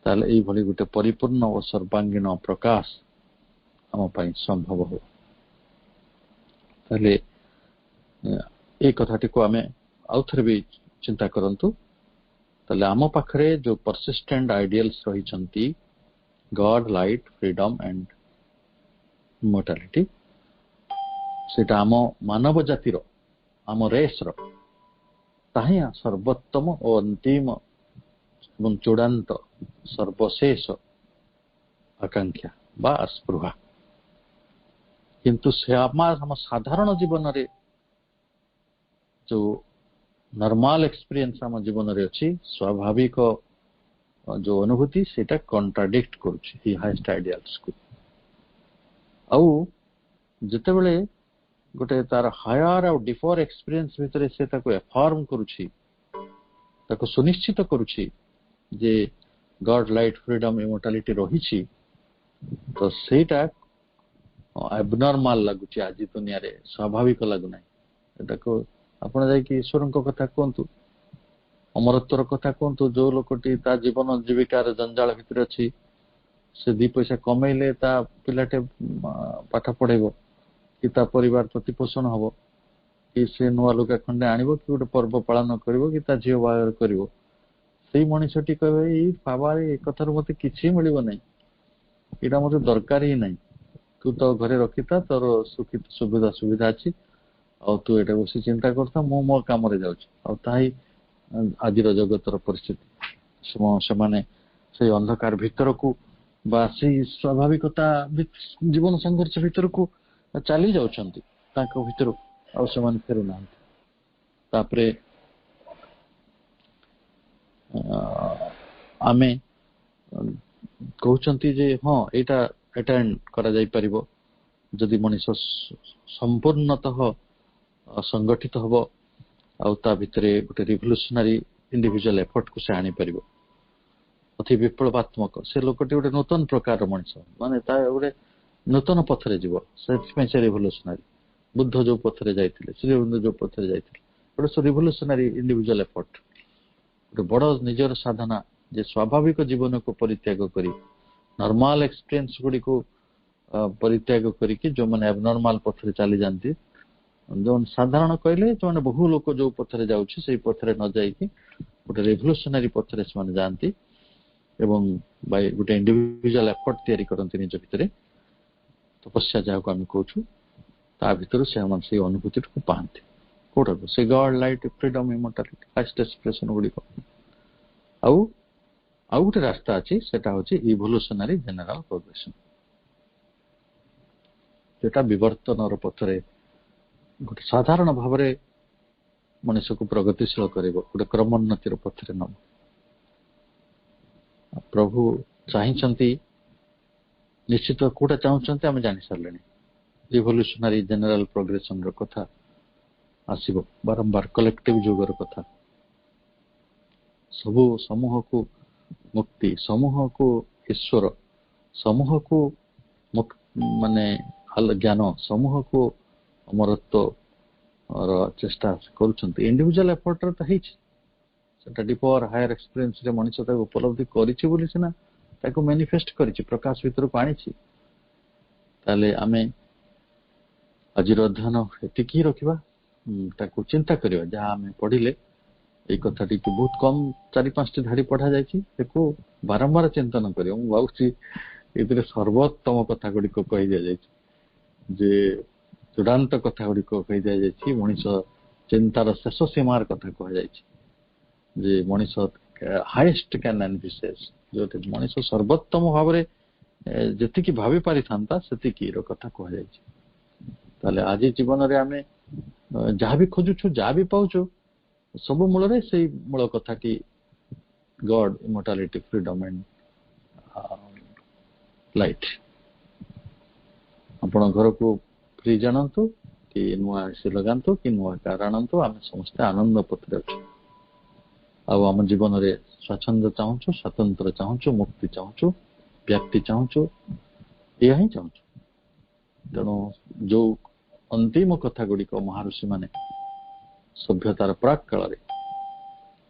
ତାହେଲେ ଏଇଭଳି ଗୋଟେ ପରିପୂର୍ଣ୍ଣ ଓ ସର୍ବାଙ୍ଗୀନ ପ୍ରକାଶ ଆମ ପାଇଁ ସମ୍ଭବ ହୁଏ। ତାହେଲେ এই କଥାଟିକୁ ଆମେ ଆଉଥରେ ବି ଚିନ୍ତା କରନ୍ତୁ। ତାହେଲେ ଆମ ପାଖରେ ଯୋଉ ପରସିଷ୍ଟେଣ୍ଟ ଆଇଡିଆଲ୍ସ ରହିଛନ୍ତି, ଗଡ୍, ଲାଇଟ୍, ଫ୍ରିଡମ ଆଣ୍ଡ ଇମର୍ଟାଲିଟି, ସେଟା ଆମ ମାନବ ଜାତିର, ଆମ ରେସ୍ର ତାହା ହିଁ ସର୍ବୋତ୍ତମ ଓ ଅନ୍ତିମ ଏବଂ ଚୂଡ଼ାନ୍ତ ସର୍ବଶେଷ ଆକାଂକ୍ଷା ବା ସ୍ପୃହା। କିନ୍ତୁ ସେ ଆମ ସାଧାରଣ ଜୀବନରେ ଯୋଉ ନର୍ମାଲ ଏକ୍ସପିରିଏନ୍ସ ଆମ ଜୀବନରେ ଅଛି, ସ୍ୱାଭାବିକ ଯୋଉ ଅନୁଭୂତି, ସେଇଟା କଣ୍ଟ୍ରାଡିକ୍ଟ କରୁଛି ଏଇ ହାଏଷ୍ଟ ଆଇଡିଆଲ୍ସକୁ। ଆଉ ଯେତେବେଳେ ଗୋଟେ ତାର ହାୟର ଆଉ ଡିଫର ଏକ୍ସପିରିଏନ୍ସ ଭିତରେ ସେ ତାକୁ ଏଫର୍ମ କରୁଛି, ତାକୁ ସୁନିଶ୍ଚିତ କରୁଛି ଯେ ଗଡ୍, ଲାଇଟ୍, ଫ୍ରିଡମ, ଇମର୍ଟାଲିଟି ରହିଛି, ତ ସେଇଟା ଆବନର୍ମାଲ ଲାଗୁଛି ଆଜି ଦୁନିଆରେ, ସ୍ୱାଭାବିକ ଲାଗୁନାହିଁ। ଏଟାକୁ ଆପଣ ଯାଇକି ଈଶ୍ୱରଙ୍କ କଥା କୁହନ୍ତୁ, ଅମରତ୍ୱର କଥା କୁହନ୍ତୁ। ଯୋଉ ଲୋକଟି ତା ଜୀବନ ଜୀବିକାର ଜଞ୍ଜାଳ ଭିତରେ ଅଛି, ସେ ଦି ପଇସା କମେଇଲେ ତା ପିଲାଟେ ପାଠ ପଢେଇବ, କି ତା ପରିବାର ପ୍ରତିପୋଷଣ ହବ, କି ସେ ନୂଆ ଲୁଗା ଖଣ୍ଡେ ଆଣିବ, କି ଗୋଟେ ପର୍ବ ପାଳନ କରିବ, କି ତା ଝିଅ ବାହାଘର କରିବ। ସେଇ ମଣିଷଟି କହିବେ ଏଇ ବାବାରେ ଏ କଥାରୁ ମତେ କିଛି ମିଳିବ ନାହିଁ, ଏଇଟା ମତେ ଦରକାର ହିଁ ନାହିଁ, ତୁ ତ ଘରେ ରଖିଥା, ତୋର ସୁବିଧା ଅଛି, ଆଉ ତୁ ଏଇଟା ବସି ଚିନ୍ତା କରୁଥା, ମୁଁ ମୋ କାମରେ ଯାଉଛି। ଆଉ ତାହା ହିଁ ଆଜିର ଜଗତର ପରିସ୍ଥିତି। ସେମାନେ ସେଇ ଅନ୍ଧକାର ଭିତରକୁ ବା ସେଇ ସ୍ୱାଭାବିକତା ଜୀବନ ସଂଘର୍ଷ ଭିତରକୁ ଚାଲି ଯାଉଛନ୍ତି, ତାଙ୍କ ଭିତରୁ ଆଉ ସେମାନେ ଫେରୁନାହାନ୍ତି। ତାପରେ ଆମେ କହୁଛନ୍ତି ଯେ ହଁ ଏଇଟା ଆଟେଣ୍ଡ କରାଯାଇପାରିବ ଯଦି ମଣିଷ ସମ୍ପୂର୍ଣ୍ଣତଃ ସଂଗଠିତ ହବ ଆଉ ତା ଭିତରେ ଗୋଟେ ରିଭଲ୍ୟୁସନାରୀ ଇଣ୍ଡିଭିଜୁଆଲ ଏଫର୍ଟକୁ ସେ ଆଣିପାରିବ, ଅତି ବିପ୍ଳବାତ୍ମକ। ସେ ଲୋକଟି ଗୋଟେ ନୂତନ ପ୍ରକାରର ମଣିଷ, ମାନେ ତା ଗୋଟେ ନୂତନ ପଥରେ ଯିବ, ସେଥିପାଇଁ ସେ ରିଭଲ୍ୟୁସନାରୀ। ବୁଦ୍ଧ ଯୋଉ ପଥରେ ଯାଇଥିଲେ, ଶ୍ରୀଅରବିନ୍ଦ ଯୋଉ ପଥରେ ଯାଇଥିଲେ, ଗୋଟେ ରିଭଲ୍ୟୁସନାରୀ ଇଣ୍ଡିଭିଜୁଆଲ ଏଫର୍ଟ, ଗୋଟେ ବଡ ନିଜର ସାଧନା, ଯେ ସ୍ୱାଭାବିକ ଜୀବନକୁ ପରିତ୍ୟାଗ କରି ନର୍ମାଲ ଏକ୍ସପିରିଏନ୍ସ ଗୁଡ଼ିକୁ ପରିତ୍ୟାଗ କରିକି ଯୋଉମାନେ ଆବନର୍ମାଲ ପଥରେ ଚାଲିଯାଆନ୍ତି, ଯୋଉ ସାଧାରଣ କହିଲେ ଯୋଉମାନେ ବହୁ ଲୋକ ଯୋଉ ପଥରେ ଯାଉଛି ସେଇ ପଥରେ ନ ଯାଇକି ଗୋଟେ ରେଭଲ୍ୟୁସନାରୀ ପଥରେ ସେମାନେ ଯାଆନ୍ତି ଏବଂ ଗୋଟେ ଇଣ୍ଡିଭିଜୁଆଲ ଏଫର୍ଟ ତିଆରି କରନ୍ତି ନିଜ ଭିତରେ, ତପସ୍ୟା ଯାହାକୁ ଆମେ କହୁଛୁ, ତା ଭିତରୁ ସେମାନେ ସେଇ ଅନୁଭୂତିକୁ ପାଆନ୍ତି। କୋଉଟାକୁ? ସେ ଗଡ୍, ଲାଇଟ୍, ଫ୍ରିଡମ, ଇମର୍ଟାଲିଟି, ହାଏଷ୍ଟ ଏକ୍ସପ୍ରେସନ ଗୁଡ଼ିକ। ଆଉ ଗୋଟେ ରାସ୍ତା ଅଛି, ସେଟା ହଉଛି ଇଭଲ୍ୟୁସନାରୀ ଜେନେରାଲ ପ୍ରୋଗ୍ରେସନ, ସେଟା ବିବର୍ତ୍ତନର ପଥରେ ଗୋଟେ ସାଧାରଣ ଭାବରେ ମଣିଷକୁ ପ୍ରଗତିଶୀଳ କରିବ, ଗୋଟେ କ୍ରମୋନ୍ନତିର ପଥରେ ନବ। ପ୍ରଭୁ ଚାହିଁଛନ୍ତି, ନିଶ୍ଚିତ କୋଉଟା ଚାହୁଁଛନ୍ତି ଆମେ ଜାଣି ସାରିଲେଣି। ରିଭଲ୍ୟୁସନାରୀ ଜେନେରାଲ ପ୍ରୋଗ୍ରେସନର କଥା ଆସିବ ବାରମ୍ବାର, କଲେକ୍ଟିଭ ଯୁଗର କଥା, ସବୁ ସମୂହକୁ ମୁକ୍ତି, ସମୂହକୁ ଈଶ୍ୱର, ସମୂହକୁ ମାନେ ଜ୍ଞାନ, ସମୂହକୁ ଅମରତ୍ୱର ଚେଷ୍ଟା କରୁଛନ୍ତି। ଇଣ୍ଡିଭିଜୁଆଲ ଏଫର୍ଟରେ ତ ହେଇଛି, ସେଟା ଡିପର ହାୟର ଏକ୍ସପିରିଏନ୍ସରେ ମଣିଷ ତାକୁ ଉପଲବ୍ଧି କରିଛି ବୋଲି ସିନା ତାକୁ ମ୍ୟାନିଫେଷ୍ଟ କରିଛି, ପ୍ରକାଶ ଭିତରକୁ ଆଣିଛି। ତାହେଲେ ଆମେ ଆଜିର ଅଧ୍ୟୟନ ଏତିକି ରଖିବା, ତାକୁ ଚିନ୍ତା କରିବା, ଯାହା ଆମେ ପଢିଲେ এই কথাটি ବହୁତ କମ 4-5ଟି ଧାଡି ପଢା ଯାଇଛି। ତାକୁ ବାରମ୍ବାର ଚିନ୍ତନ କରିବ। ମୁଁ ଭାବୁଛି ଏଥିରେ ସର୍ବୋତ୍ତମ କଥା ଗୁଡିକ କହି ଦିଆଯାଇଛି, ଯେ ଚୂଡାନ୍ତ କଥା ଗୁଡିକ କହି ଦିଆଯାଇଛି। ମଣିଷ ଚିନ୍ତାର ଶେଷ ସୀମାର କଥା କୁହାଯାଇଛି, ଯେ ମଣିଷ ହାଇଏଷ୍ଟ କ୍ୟାନ୍ ଆମ୍ବିସିୟସ୍, ଯୋଉଠି ମଣିଷ ସର୍ବୋତ୍ତମ ଭାବରେ ଯେତିକି ଭାବି ପାରିଥାନ୍ତା ସେତିକିର କଥା କୁହାଯାଇଛି। ତାହେଲେ ଆଜି ଜୀବନରେ ଆମେ ଯାହା ବି ଖୋଜୁଛୁ, ଯାହା ବି ପାଉଛୁ, ସବୁ ମୂଳରେ ସେଇ ମୂଳ କଥାଟି ଗଡ୍, ଇମର୍ଟାଲିଟି, ଫ୍ରିଡମ୍ ଆଣ୍ଡ ଲାଇଟ୍। ଆପଣ ଘରକୁ ଫ୍ରିଜ୍ ଆଣନ୍ତୁ କି ନୂଆ ଏସି ଲଗାନ୍ତୁ କି ନୂଆ କାର୍ ଆଣନ୍ତୁ, ଆମେ ସମସ୍ତେ ଆନନ୍ଦ ପଥରେ ଅଛୁ। ଆଉ ଆମ ଜୀବନରେ ସ୍ୱାଚ୍ଛନ୍ଦ୍ୟ ଚାହୁଁଛୁ, ସ୍ୱାତନ୍ତ୍ର୍ୟ ଚାହୁଁଛୁ, ମୁକ୍ତି ଚାହୁଁଛୁ, ବ୍ୟାପ୍ତି ଚାହୁଁଛୁ, ଏହା ହିଁ ଚାହୁଁଛୁ। ତେଣୁ ଯୋଉ ଅନ୍ତିମ କଥା ଗୁଡିକ ମହାଋଷି ମାନେ ସଭ୍ୟତାର ପ୍ରାକ୍ କାଳରେ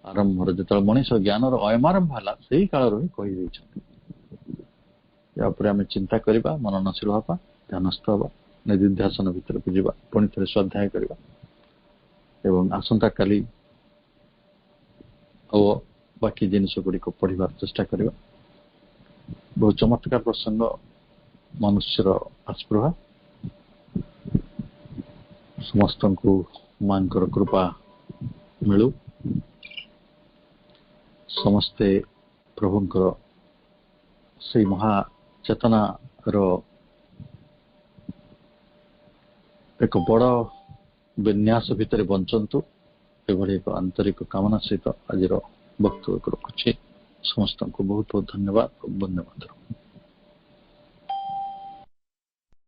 ଆରମ୍ଭରେ ଯେତେବେଳେ ମଣିଷ ଜ୍ଞାନର ଅୟମାରମ୍ଭ ହେଲା, ସେଇ କାଳରୁ ହିଁ କହିଦେଇଛନ୍ତି। ୟା ଉପରେ ଆମେ ଚିନ୍ତା କରିବା, ମନନଶୀଳ ହେବା, ଧ୍ୟାନସ୍ଥ ହେବା, ନିଧିଧ୍ୟାସନ ଭିତରକୁ ଯିବା, ପୁଣି ଥରେ ସ୍ୱାଧ୍ୟାୟ କରିବା ଏବଂ ଆସନ୍ତାକାଲି ଆଉ ବାକି ଜିନିଷ ଗୁଡିକ ପଢିବାର ଚେଷ୍ଟା କରିବା। ବହୁତ ଚମତ୍କାର ପ୍ରସଙ୍ଗ, ମନୁଷ୍ୟର ଆସ୍ପୃହା। ସମସ୍ତଙ୍କୁ ମାଙ୍କର କୃପା ମିଳୁ, ସମସ୍ତେ ପ୍ରଭୁଙ୍କର ସେଇ ମହା ଚେତନାର ଏକ ବଡ ବିନ୍ୟାସ ଭିତରେ ବଞ୍ଚନ୍ତୁ। ଏଭଳି ଏକ ଆନ୍ତରିକ କାମନା ସହିତ ଆଜିର ବକ୍ତବ୍ୟକୁ ରଖୁଛି। ସମସ୍ତଙ୍କୁ ବହୁତ ବହୁତ ଧନ୍ୟବାଦ। ବନ୍ଦେ ମାତରମ୍।